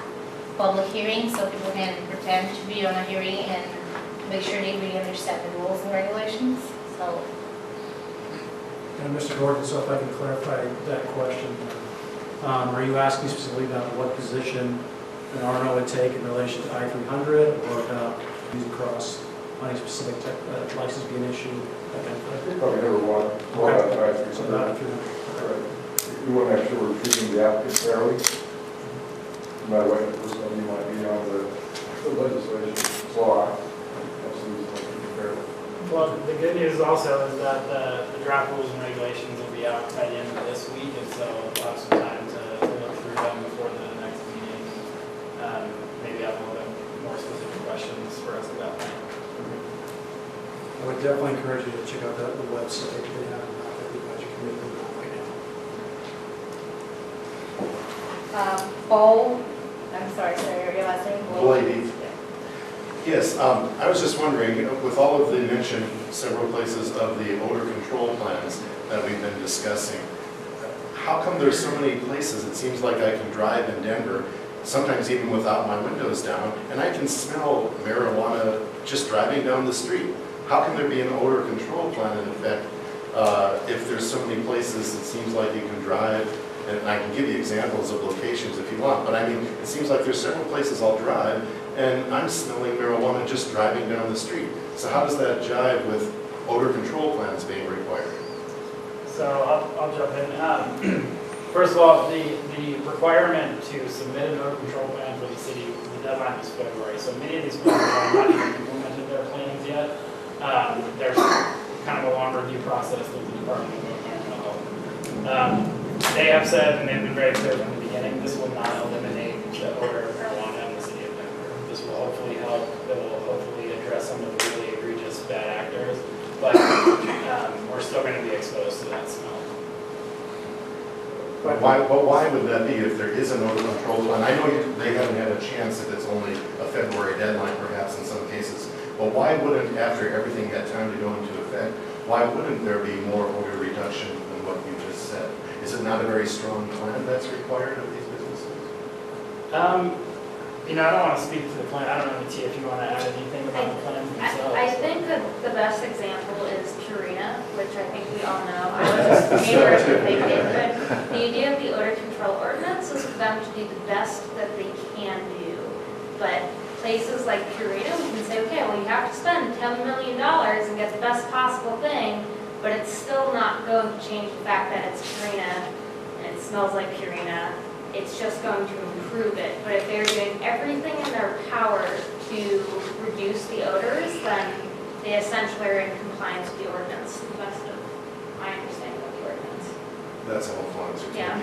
public hearing, so people can pretend to be on a hearing and make sure they really understand the rules and regulations. So. And Mr. Gordon, so if I can clarify that question, are you asking specifically about what position an RNO would take in relation to I-300 or about use across on a specific license being issued? Probably never want I-300. So not I-300. We want to make sure we're treating the applicant fairly, no matter what person you might be on the legislation law. Absolutely fairly. Well, Well, the good news also is that the draft rules and regulations will be out by the end of this week, and so we'll have some time to look through them before the next meeting. Maybe have a little bit more specific questions for us at that point. I would definitely encourage you to check out the website. They have the budget committee right now. Paul, I'm sorry, your last name? Blady. Yes, I was just wondering, with all of the mention, several places of the odor control plans that we've been discussing, how come there's so many places, it seems like I can drive in Denver, sometimes even without my windows down, and I can smell marijuana just driving down the street? How can there be an odor control plan in effect if there's so many places it seems like you can drive? And I can give you examples of locations if you want, but I mean, it seems like there's several places I'll drive and I'm smelling marijuana just driving down the street. So how does that jive with odor control plans being required? So I'll jump in. First of all, the requirement to submit an odor control plan for the city, the deadline is February. So many of these plans have not even implemented their plans yet. There's kind of a long review process with the Department of Environmental Health. They have said, and they've been very clear from the beginning, this will not eliminate the odor of marijuana in the city of Denver. This will hopefully help. It will hopefully address some of the really egregious bad actors, but we're still going to be exposed to that smell. But why would that be if there is an odor control plan? I know they haven't had a chance if it's only a February deadline perhaps in some cases, but why wouldn't, after everything had time to go into effect, why wouldn't there be more odor reduction than what you just said? Is it not a very strong plan that's required of these businesses? You know, I don't want to speak to the plan. I don't know, Tia, if you want to add anything about the plan themselves. I think that the best example is Purina, which I think we all know. I was just neighbors with they did, but the idea of the odor control ordinance is for them to do the best that they can do. But places like Purina, we can say, okay, well, you have to spend $10 million and get the best possible thing, but it's still not going to change the fact that it's Purina and it smells like Purina. It's just going to improve it. But if they're doing everything in their power to reduce the odors, then they essentially are in compliance with the ordinance, to the best of my understanding of the ordinance. That's a helpful answer. Yeah.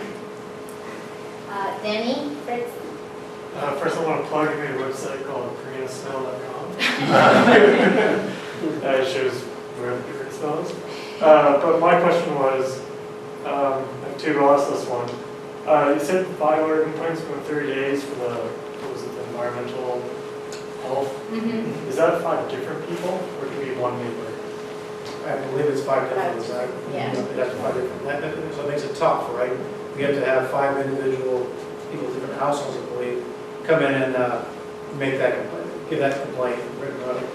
Danny, Fritz? First, I want to plug a new website called KoreanSmell.com. It shows where the different smells. But my question was, and two, I'll ask this one. You said 5 odor complaints within 30 days for the, what was it, the environmental health? Mm-hmm. Is that 5 different people, or can it be one neighbor? I believe it's 5 different, is that? Yeah. It has 5 different, so it makes it tough, right? We have to have 5 individual people, different households, I believe, come in and make that complaint, give that complaint written on it.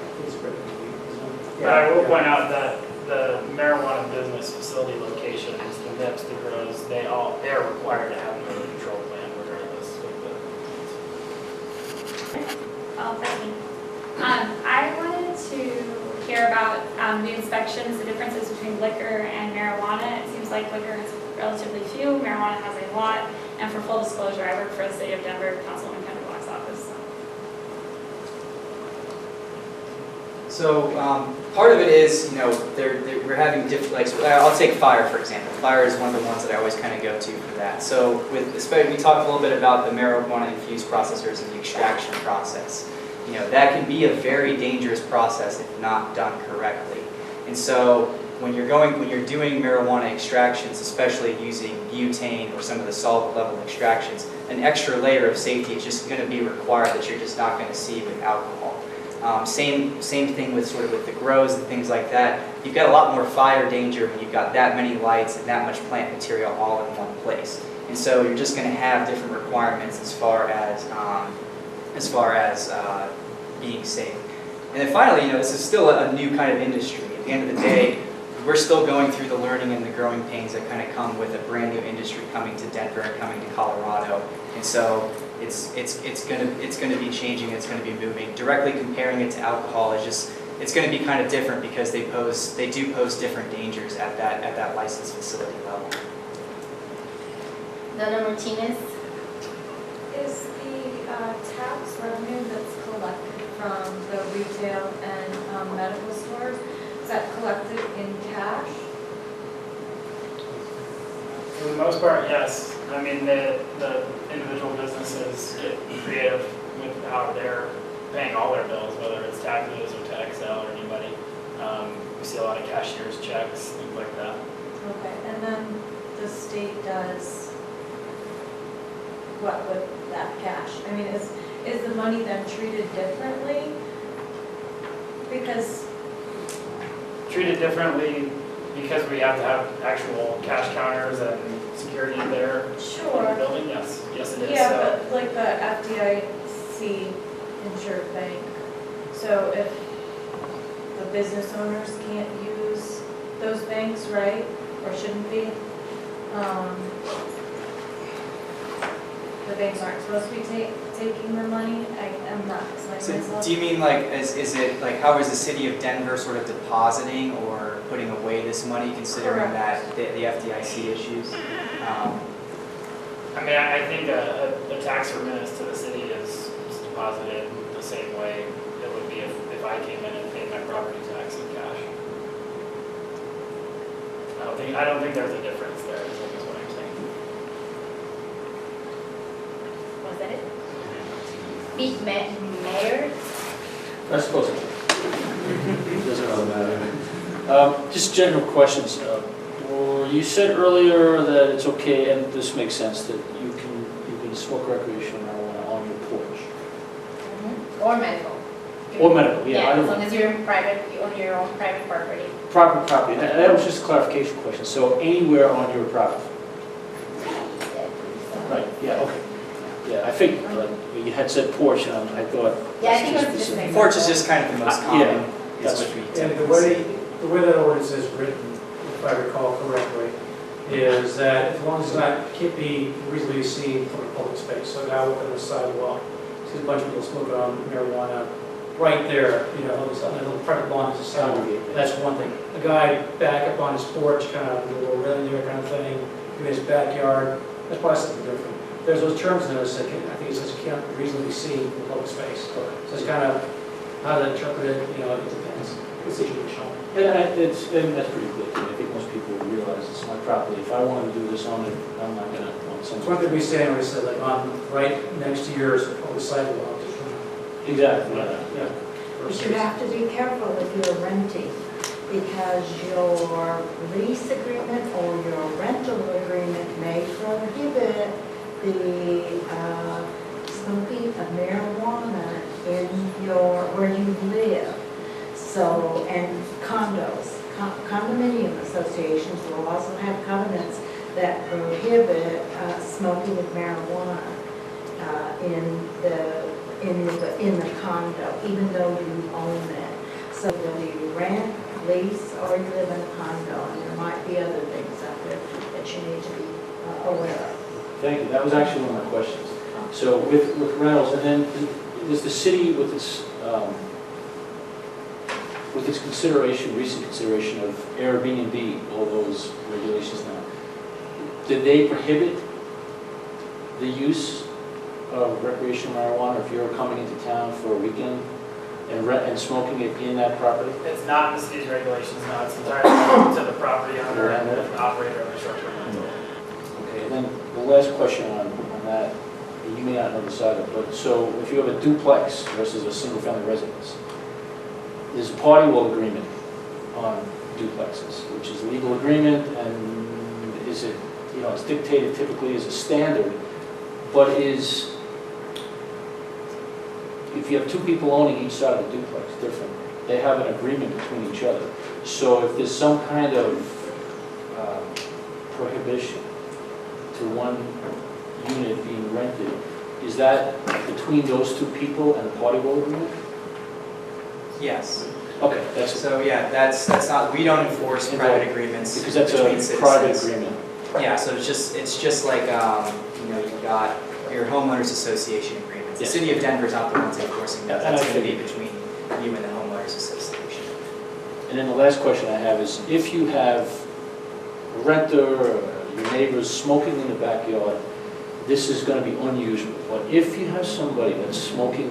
I will point out that the marijuana business facility locations, the MIPS, the grows, they're required to have an odor control plan regardless of I wanted to hear about the inspections, the differences between liquor and marijuana. It seems like liquor has relatively few, marijuana has a lot. And for full disclosure, I work for the City of Denver, Councilwoman Kendra Black's office. So part of it is, you know, we're having different, like, I'll take fire, for example. Fire is one of the ones that I always kind of go to for that. So we talked a little bit about the marijuana-infused processors and the extraction process. You know, that can be a very dangerous process if not done correctly. And so when you're doing marijuana extractions, especially using butane or some of the solvent level extractions, an extra layer of safety is just going to be required that you're just not going to see with alcohol. Same thing with with the grows and things like that. You've got a lot more fire danger when you've got that many lights and that much plant material all in one place. And so you're just going to have different requirements as far as being safe. And then finally, you know, this is still a new kind of industry. At the end of the day, we're still going through the learning and the growing pains that kind of come with a brand new industry coming to Denver and coming to Colorado. And so it's going to be changing. It's going to be moving. Directly comparing it to alcohol is just, it's going to be kind of different because they do pose different dangers at that licensed facility level. Donna Martinez? Is the tax revenue that's collected from the retail and medical stores, that collected in cash? For the most part, yes. I mean, the individual businesses get creative with how they're paying all their bills, whether it's taxes or to Excel or anybody. We see a lot of cashier's checks, things like that. Okay, and then the state does what with that cash? I mean, is the money then treated differently? Because Treated differently because we have to have actual cash counters and security there in the Sure. building? Yes, yes it is. Yeah, So- but like the FDIC insured bank, so if the business owners can't use those banks, right, or shouldn't be, the banks aren't supposed to be taking the money, I'm not explaining So myself. do you mean like, is it, like, how is the city of Denver sort of depositing or putting away this money considering Correct. that the FDIC issues? I mean, I think a tax remittance to the city is deposited the same way it would be if I came in and paid my property tax in cash. I don't think there's a difference there, is what I'm saying. Was that it? Beat mayor? I suppose it doesn't really matter. Just general questions. You said earlier that it's okay, and this makes sense, that you can smoke recreational marijuana on your porch. Or medical. Or medical, yeah. I Yeah, as don't- long as you're in private, on your own private property. Private property, that was just a clarification question. So anywhere on your property? Right, yeah, okay. Yeah, I think you had said porch, and I thought. Yeah, I think that's it was just specific. Porch is just kind of the most common. Yeah, is that's what we And typically the way that ordinance is written, if I recall correctly, is that as long as it's not, can't be reasonably seen from a public space, so now within the sidewalk, see a bunch of people smoking on marijuana right there, you know, on a little private lawn as a sidewalk, that's one thing. A guy back up on his porch, kind of, a little railing there kind of thing, in his backyard, that's probably something different. There's those terms in those, I think it says can't reasonably seen from public space. So it's kind of how to interpret it, you know, it depends, it's situational. And that's pretty clear to me. I think most people realize it's my property. If I want to do this on it, I'm not going to want It's something. one thing we say, and we said, like, on, right next to yours, on the sidewalk. Exactly, Yeah. But you have to be careful if you're renting, because your lease agreement or your rental agreement may prohibit the smoking of marijuana in where you live. So, and condominium associations will also have covenants that prohibit smoking of marijuana in the condo, even though you own it. So whether you rent, lease, or you live in a condo, and there might be other things out there that you need to be aware of. Thank you. That was actually one of my questions. So with rentals, and then is the city with its consideration, recent consideration of Airbnb, all those regulations now, did they prohibit the use of recreational marijuana if you're coming into town for a weekend and smoking it in that property? It's not in the city's regulations, no, it's entirely up to the property owner and the operator of the short-term rental. Okay, and then the last question on that, you may not know the side of it, but so if you have a duplex versus a single-family residence, there's a party wall agreement on duplexes, which is a legal agreement, and is it, you know, it's dictated typically as a standard, but is, if you have two people owning each side of the duplex, different, they have an agreement between each other. So if there's some kind of prohibition to one unit being rented, is that between those two people and the party wall agreement? Yes. Okay, that's So, yeah, that's not, we don't enforce private agreements because that's between a citizens. private agreement. Yeah, so it's just like, you know, you've got your homeowners association agreements. The Yes. city of Denver is not the ones enforcing that. And That's I going to be figured. between you and the homeowners association. And then the last question I have is, if you have a renter or your neighbors smoking in the backyard, this is going to be unusual. But if you have somebody that's smoking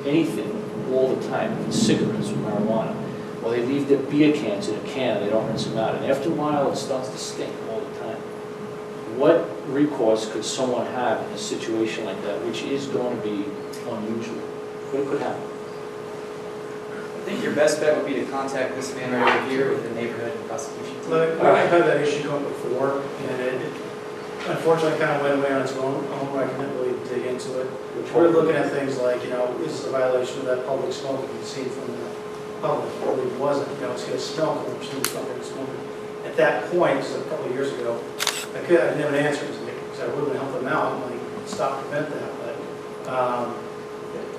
anything all the time, cigarettes or marijuana, or they leave their beer cans in a can, they don't rinse them out, and after a while, it starts to stink all the time. What recourse could someone have in a situation like that, which is going to be unusual? What could happen? I think your best bet would be to contact this man right over here with the neighborhood prosecution team. Look, I've had that issue going before, and it unfortunately kind of went away on its own. I couldn't really dig into it. We're looking at things like, you know, is this a violation of that public smoking you see from the public? Well, it wasn't. You know, it's going to smell when you're seeing something smoking. At that point, just a couple of years ago, I didn't have an answer to it, because I would have helped them out and like stop, prevent that. But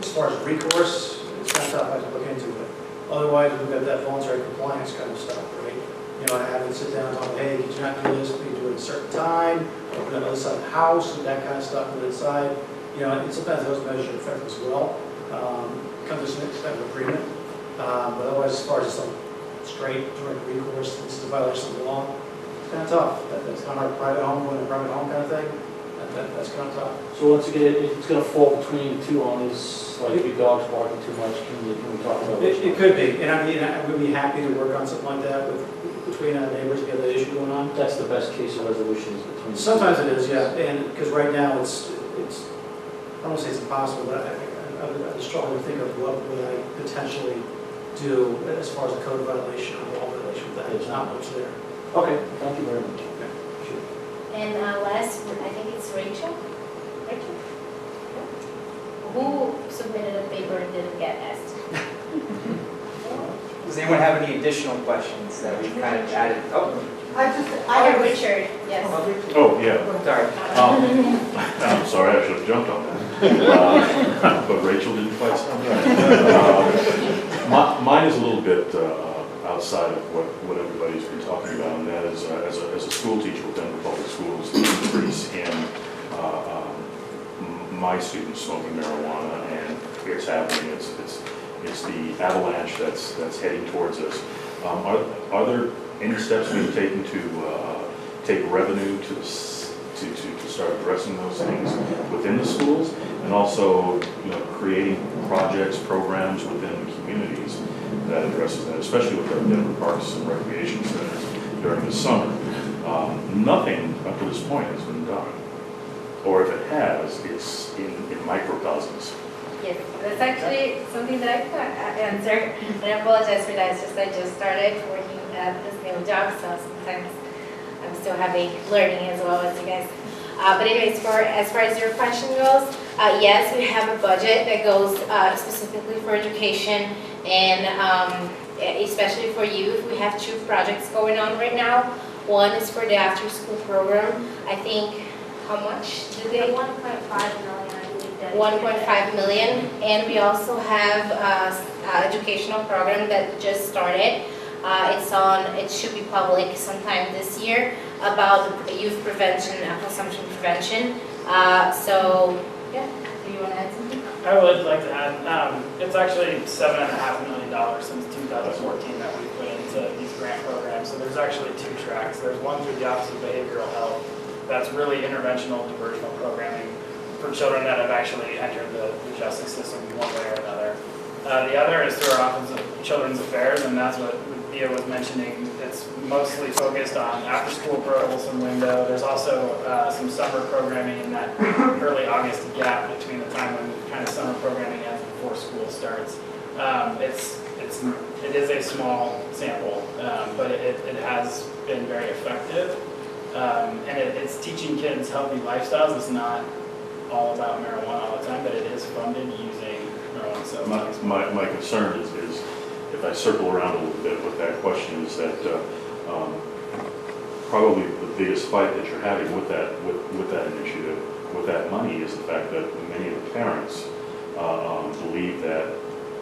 as far as recourse, it's kind of tough. I have to look into it. Otherwise, we've got that voluntary compliance kind of stuff, right? You know, having to sit down and talk, hey, could you not do this? We do it at a certain time, open on the other side of the house, and that kind of stuff on the inside. You know, and sometimes those measures are effective as well. Come to some type of agreement. But otherwise, as far as some straight, direct recourse, this is a violation of the law, it's kind of tough. That's kind of our private home, going to private home kind of thing. That's kind of tough. So once again, it's going to fall between the two owners, like your dog's barking too much, can we talk about this? It could be, and I mean, I would be happy to work on something like that between neighbors, get that issue going on. That's the best case of resolution is between. Sometimes it is, yeah, and because right now it's I don't want to say it's impossible, but I was struggling to think of what would I potentially do as far as a code violation or law violation with that. There's not much there. Okay, thank you very much. And last, I think it's Rachel. Rachel? Who submitted a paper and didn't get asked? Does anyone have any additional questions that we've kind of added? Oh, I have Richard, yes. Oh, yeah. sorry. I'm sorry, I should have jumped on that. But Rachel didn't quite sound right. Mine is a little bit outside of what everybody's been talking about, and that is as a school teacher within the public schools, the increase in my students smoking marijuana, and it's happening. It's the avalanche that's heading towards us. Are there any steps being taken to take revenue to start addressing those things within the schools, and also, you know, creating projects, programs within the communities that addresses that, especially with our Denver Parks and Recreation Centers during the summer? Nothing up to this point has been done, or if it has, it's in microcosms. Yes, that's actually something that I could answer, and I apologize for that. It's just I just started working at this new job, so sometimes I'm still having learning as well as you guys. But anyways, as far as your question goes, yes, we have a budget that goes specifically for education, and especially for youth. We have 2 projects going on right now. One is for the after-school program. I think, how much do they? 1.5 million, I believe. 1.5 million, and we also have an educational program that just started. It should be public sometime this year, about youth prevention and consumption prevention. So, yeah, do you want to add something? I would like to add, it's actually $7.5 million since 2014 that we put into these grant programs. So there's actually 2 tracks. There's one through the Office of Behavioral Health. That's really interventional, diversional programming for children that have actually entered the justice system one way or another. The other is through our Office of Children's Affairs, and that's what Thea was mentioning. It's mostly focused on after-school programs and window. There's also some summer programming in that early August gap between the time when kind of summer programming ends before school starts. It is a small sample, but it has been very effective. And it's teaching kids healthy lifestyles. It's not all about marijuana all the time, but it is funded using marijuana. So my concern is if I circle around a little bit with that question, is that probably the biggest fight that you're having with that initiative, with that money, is the fact that many of the parents believe that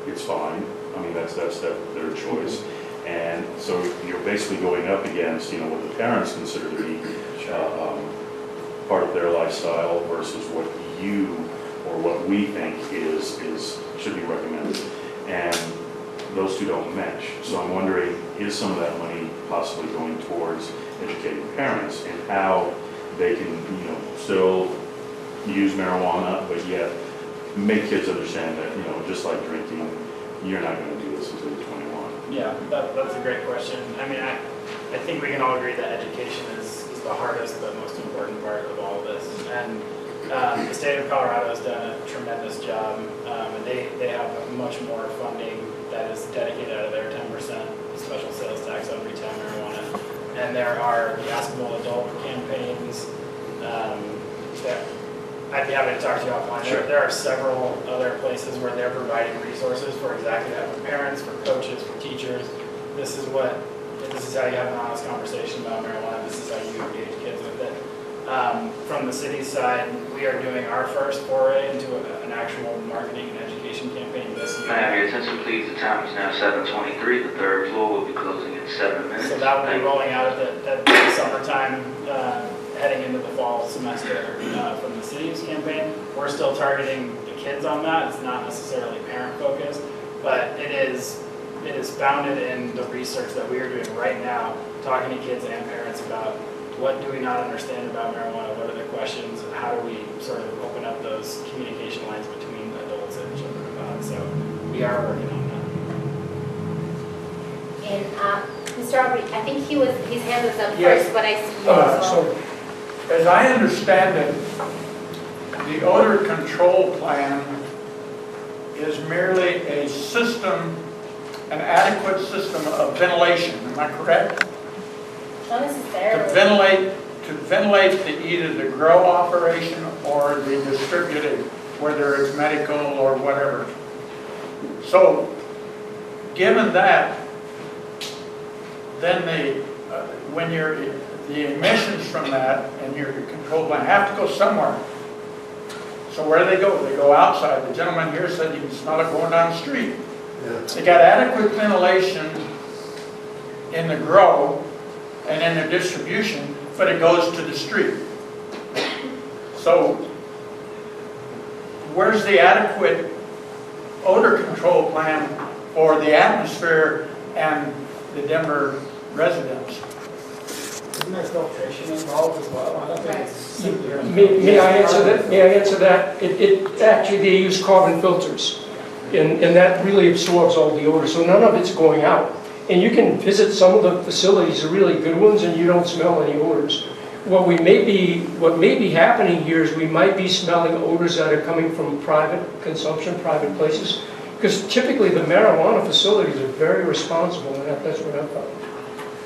it's fine. I mean, that's their choice. And so you're basically going up against, you know, what the parents consider to be part of their lifestyle versus what you or what we think should be recommended. And those two don't mesh. So I'm wondering, is some of that money possibly going towards educating parents and how they can, you know, still use marijuana, but yet make kids understand that, you know, just like drinking, you're not going to do this until you're 21. Yeah, that's a great question. I mean, I think we can all agree that education is the hardest but most important part of all of this. And the state of Colorado has done a tremendous job, and they have much more funding that is dedicated out of their 10% special sales tax on retail marijuana. And there are the Askable Adult campaigns that I'd be happy to talk to you offline. Sure. There are several other places where they're providing resources for exactly that, for parents, for coaches, for teachers. This is how you have an honest conversation about marijuana. This is how you engage kids with it. From the city's side, we are doing our first foray into an actual marketing and education campaign this year. May I have your attention, please? The time is now 7:23. The third floor will be closing in 7 minutes. So that will be rolling out at the summertime, heading into the fall semester from the city's campaign. We're still targeting the kids on that. It's not necessarily parent focused, but it is founded in the research that we are doing right now, talking to kids and parents about what do we not understand about marijuana, what are the questions, and how do we sort of open up those communication lines between adults and children about it. So we are working on that. And Mr. Aubrey, I think his hand was up Yes. first, but I see you as well. So, as I understand it, the odor control plan is merely a system, an adequate system of ventilation, am I correct? Not necessarily. To ventilate either the grow operation or the distributed, whether it's medical or whatever. So, given that, then the emissions from that and your control plan have to go somewhere. So where do they go? They go outside. The gentleman here said you can smell it going down the street. They got adequate ventilation in the grow and in the distribution, but it goes to the street. So where's the adequate odor control plan for the atmosphere and the Denver residents? Isn't there filtration involved as well? I don't think it's simply. May I answer that? May I answer that? It actually, they use carbon filters, and that really absorbs all the odor, so none of it's going out. And you can visit some of the facilities, the really good ones, and you don't smell any odors. What may be happening here is we might be smelling odors that are coming from private consumption, private places, because typically the marijuana facilities are very responsible, and that's what I've found.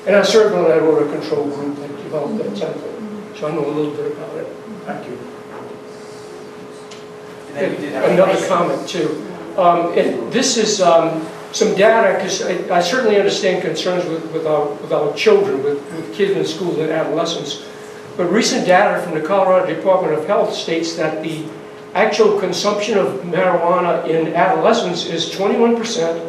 And I served on that odor control group that developed that template, so I know a little bit about it. Thank you. And then we did have Another comment too. And this is some data, because I certainly understand concerns with our children, with kids in school and adolescents. But recent data from the Colorado Department of Health states that the actual consumption of marijuana in adolescents is 21%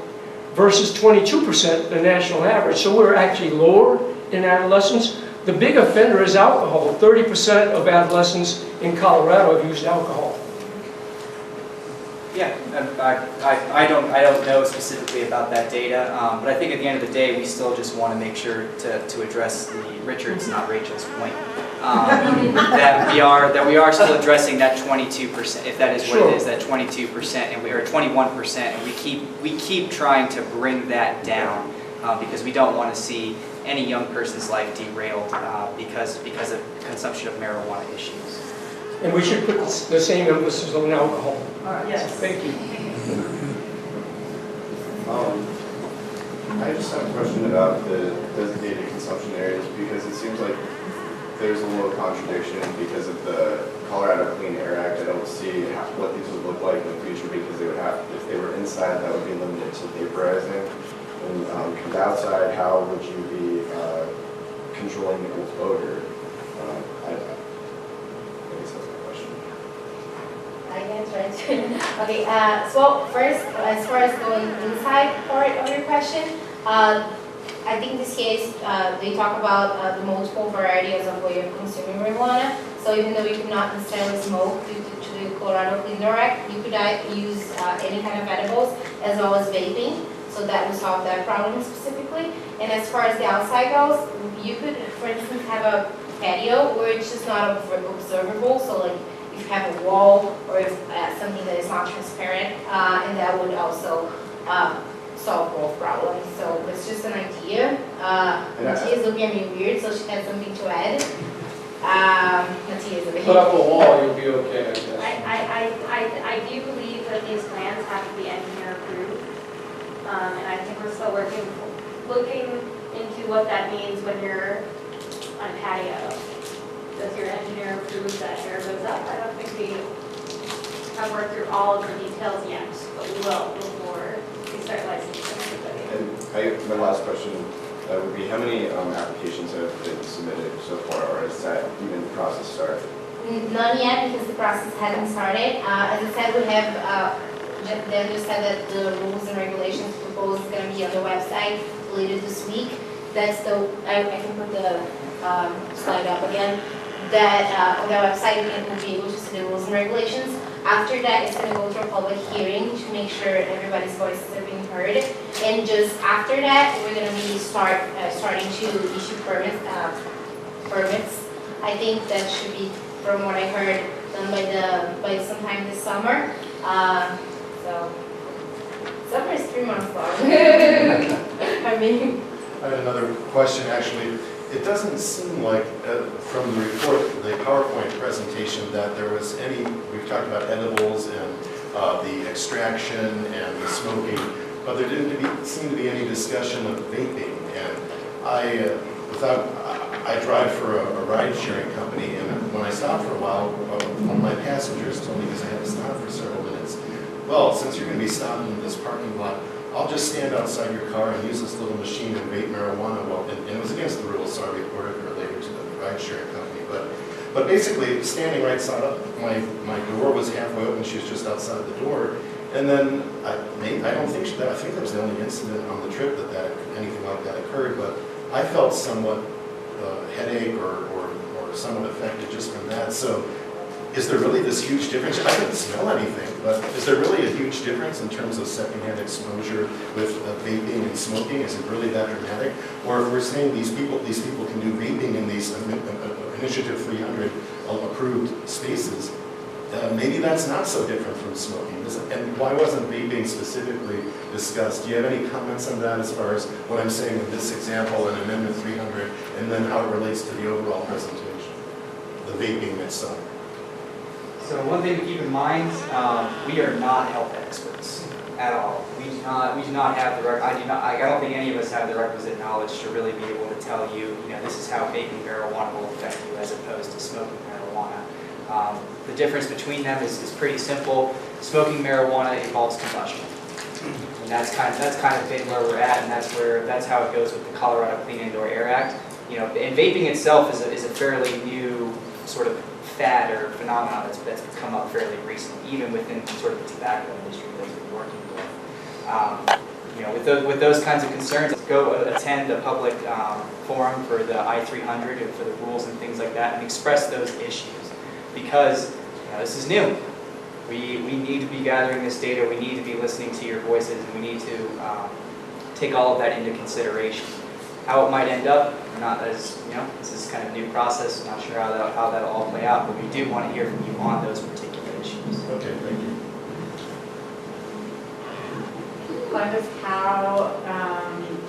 versus 22%, the national average. So we're actually lower in adolescents. The big offender is alcohol. 30% of adolescents in Colorado have used alcohol. Yeah, I don't know specifically about that data, but I think at the end of the day, we still just want to make sure to address Richard's, not Rachel's point, that we are still addressing that 22%, if that is what it is, that 22%, and we are 21%, and we keep trying to bring that down because we don't want to see any young person's life derailed because of consumption of marijuana issues. And we should put the same emphasis on alcohol. Yes. Thank you. I just have a question about the designated consumption areas, because it seems like there's a little contradiction because of the Colorado Clean Air Act. I don't see what these would look like in the future, because they would have, if they were inside, that would be limited to vaporizing. And from the outside, how would you be controlling the odor? I can try to. Okay, so first, as far as going inside part of your question, I think this case, they talk about the multiple varieties of way of consuming marijuana. So even though you cannot necessarily smoke due to the Colorado Clean Air Act, you could use any kind of edibles as well as vaping. So that would solve that problem specifically. And as far as the outside goes, you could, for instance, have a patio where it's just not observable. So like, if you have a wall or if something that is not transparent, and that would also solve both problems. So it's just an idea. Natia's looking at me weird, so she has something to add. Natia's a bit. Put up a wall, you'll be okay, I guess. I do believe that these plans have to be engineer approved. And I think we're still looking into what that means when you're on a patio. Does your engineer approve that air goes up? I don't think we have worked through all of the details yet, but we will before we start licensing everybody. And my last question would be, how many applications have been submitted so far, or is that even the process started? None yet, because the process hasn't started. As I said, we have, Dan just said that the rules and regulations proposed is going to be on the website later this week. That's the, I can put the slide up again. That on the website you will be able to see the rules and regulations. After that, it's going to go through a public hearing to make sure everybody's voices are being heard. And just after that, we're going to be starting to issue permits. I think that should be, from what I heard, done by sometime this summer. So summer is 3 months long. I mean. I had another question, actually. It doesn't seem like, from the report, the PowerPoint presentation, that there was any, we've talked about edibles and the extraction and the smoking, but there didn't seem to be any discussion of vaping. And I drive for a ride-sharing company, and when I stopped for a while, one of my passengers told me, because I had to stop for several minutes, well, since you're going to be stopping in this parking lot, I'll just stand outside your car and use this little machine and vape marijuana. Well, and it was against the rules, so I reported her later to the ride-sharing company. But basically, standing right side up, my door was halfway open, she was just outside the door. And then, I think that was the only incident on the trip that anything like that occurred, but I felt somewhat headache or somewhat affected just from that. So is there really this huge difference? I didn't smell anything, but is there really a huge difference in terms of secondhand exposure with vaping and smoking? Is it really that dramatic? Or if we're saying these people can do vaping in these Initiative 300 approved spaces, maybe that's not so different from smoking. And why wasn't vaping specifically discussed? Do you have any comments on that as far as what I'm saying with this example in Amendment 300 and then how it relates to the overall presentation, the vaping itself? So one thing to keep in mind, we are not health experts at all. We do not have the I don't think any of us have the requisite knowledge to really be able to tell you, this is how vaping marijuana will affect you as opposed to smoking marijuana. The difference between them is pretty simple. Smoking marijuana involves combustion. And that's kind of been where we're at, and that's how it goes with the Colorado Clean Indoor Air Act. And vaping itself is a fairly new sort of fad or phenomenon that's come up fairly recently, even within sort of the tobacco industry that we've been working with. With those kinds of concerns, go attend a public forum for the I-300 and for the rules and things like that, and express those issues, because this is new. We need to be gathering this data. We need to be listening to your voices, and we need to take all of that into consideration. How it might end up, we're not as, this is kind of a new process, not sure how that'll all play out, but we do want to hear from you on those particular issues. Okay, thank you. What is how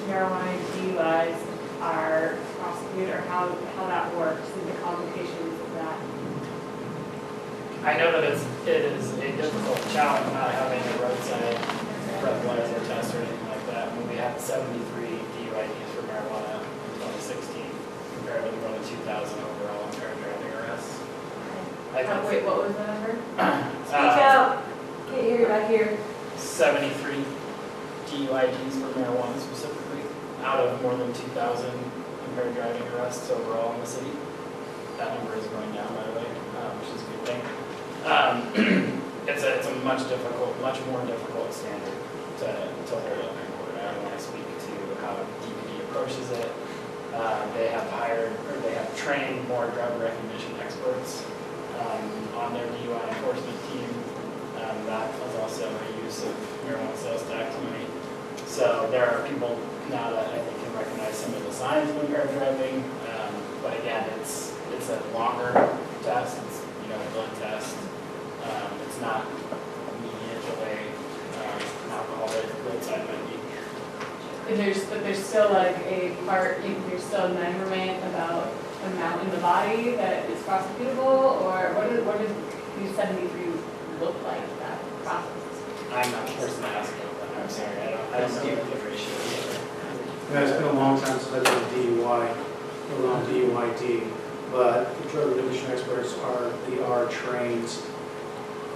marijuana DUIs are prosecuted, or how that works, and the complications of that? I know that it is a difficult challenge not having a roadside breathalyzer test or anything like that. When we had 73 DUIs for marijuana in 2016, compared with more than 2,000 overall impaired driving arrests. Wait, what was the number? Speak out. Can't hear you back here. 73 DUIs for marijuana specifically, out of more than 2,000 impaired driving arrests overall in the city. That number is going down, by the way, which is a good thing. It's a much more difficult standard to hold up in court. I don't want to speak to how DPD approaches it. They have trained more drug recognition experts on their DUI enforcement team. That was also a use of marijuana sales tax money. So there are people now that I think can recognize some of the signs of impaired driving. But again, it's a longer test. It's a blood test. It's not immediate the way alcohol roadside might be. But there's still like a part, there's still a measurement about amount in the body that is prosecutable, or what does U73 look like, that process? I'm not sure it's not asking, but I'm sorry, I don't see the ratio. Yeah, it's been a long time since I've done a DUI, let alone DUID, but the drug addiction experts are trained,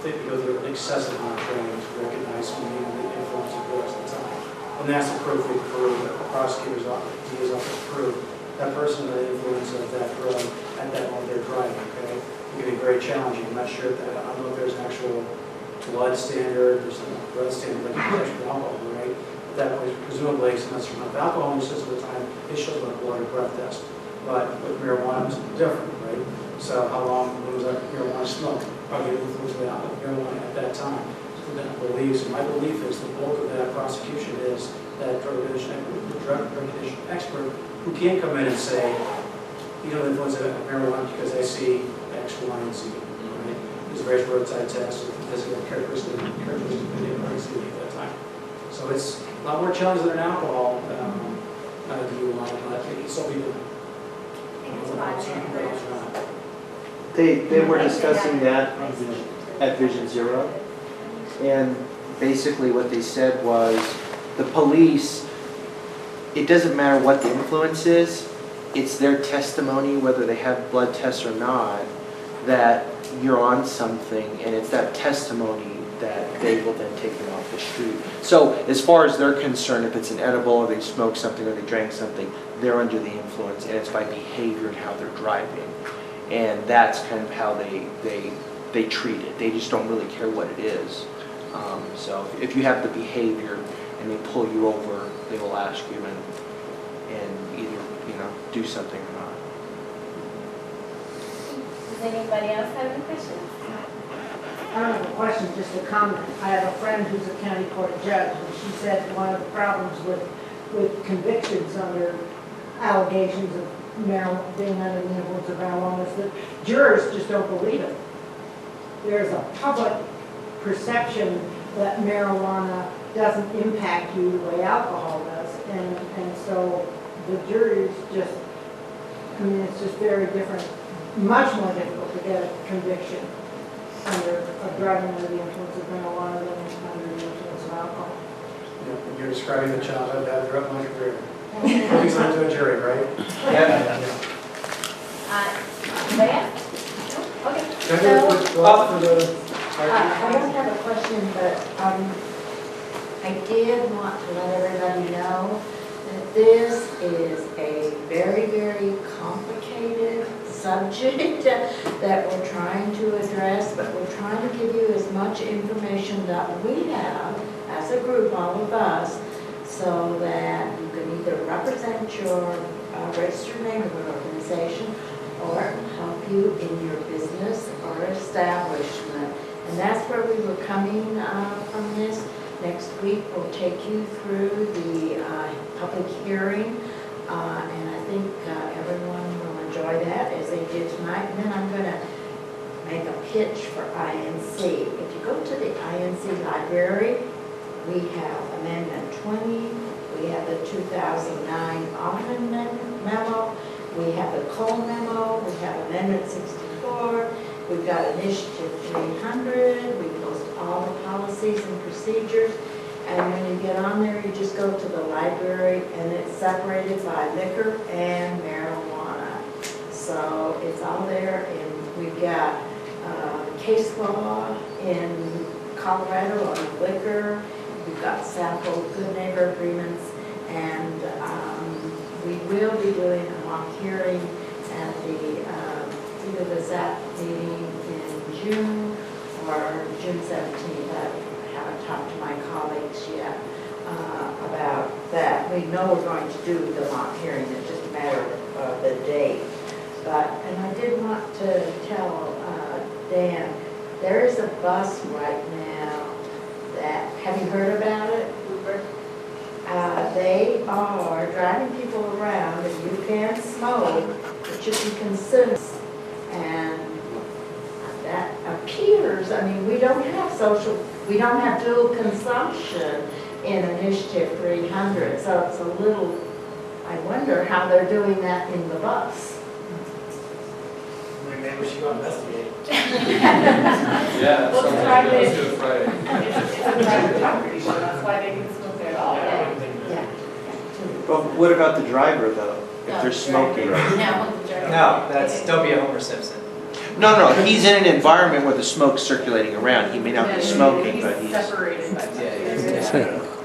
they go through an excessive amount of training to recognize when the influence of drugs at the time. And that's the proof they prove, that the prosecutor's office, DA's office prove that person under the influence of that drug at that moment they're driving, okay? It can be very challenging. I'm not sure that, I don't know if there's an actual blood standard, there's no blood standard like detection of alcohol, right? But that was presumably, since there's enough alcohol in the system at the time, it shows on a blood or breath test. But with marijuana, it's different, right? So how long was that marijuana smoke? Probably influence of the marijuana at that time. So that believes, my belief is the bulk of that prosecution is that drug addiction expert who can come in and say, you know, the influence of marijuana because I see X, Y, and Z, right? There's various roadside tests with physical characteristics of the at that time. So it's a lot more challenging than alcohol DUI, but it can still be done. They were discussing that at Vision Zero, and basically what they said was the police, it doesn't matter what the influence is, it's their testimony, whether they have blood tests or not, that you're on something, and it's that testimony that they will then take them off the street. So as far as they're concerned, if it's an edible or they smoked something or they drank something, they're under the influence, and it's by behavior and how they're driving. And that's kind of how they treat it. They just don't really care what it is. So if you have the behavior and they pull you over, they will ask you and either do something or not. Does anybody else have any questions? I don't have a question, just a comment. I have a friend who's a county court judge, and she said one of the problems with convictions under allegations of marijuana, being under the influence of marijuana is that jurors just don't believe it. There's a public perception that marijuana doesn't impact you the way alcohol does, and so the juries just, I mean, it's just very different, much more difficult to get a conviction under driving under the influence of marijuana than under the influence of alcohol. Yeah, you're describing the child I've had throughout my career. Please not to a jury, right? Yeah. Okay. I don't have a question, but I did want to let everybody know that this is a very, very complicated subject that we're trying to address, but we're trying to give you as much information that we have as a group, all of us, so that you can either represent your registered neighborhood organization or help you in your business or establishment. And that's where we were coming from this. Next week, we'll take you through the public hearing, and I think everyone will enjoy that as they did tonight. And then I'm going to make a pitch for INC. If you go to the INC library, we have Amendment 20, we have the 2009 Hoffman memo, we have the Cole memo, we have Amendment 64, we've got Initiative 300, we post all the policies and procedures, and when you get on there, you just go to the library, and it's separated by liquor and marijuana. So it's all there, and we've got case law in Colorado on liquor. We've got sample good neighbor agreements, and we will be doing a mock hearing at the either the ZAP meeting in June or June 17th. I haven't talked to my colleagues yet about that. We know we're going to do the mock hearing, it's just a matter of the date. And I did want to tell Dan, there is a bus right now that, have you heard about it? They are driving people around, and you can smoke, but you can consume. And that appears, I mean, we don't have dual consumption, in Initiative 300. So it's a little, I wonder how they're doing that in the bus. Maybe we should go investigate. Yeah, Well, something Friday. let's do it Friday. It's a private property, so that's why they can smoke there at all. Yeah. But what about the driver though, if they're smoking? No, don't be a Homer Simpson. No, no, he's in an environment where the smoke's circulating around. He may not be smoking, but he's. Separated by. Yeah,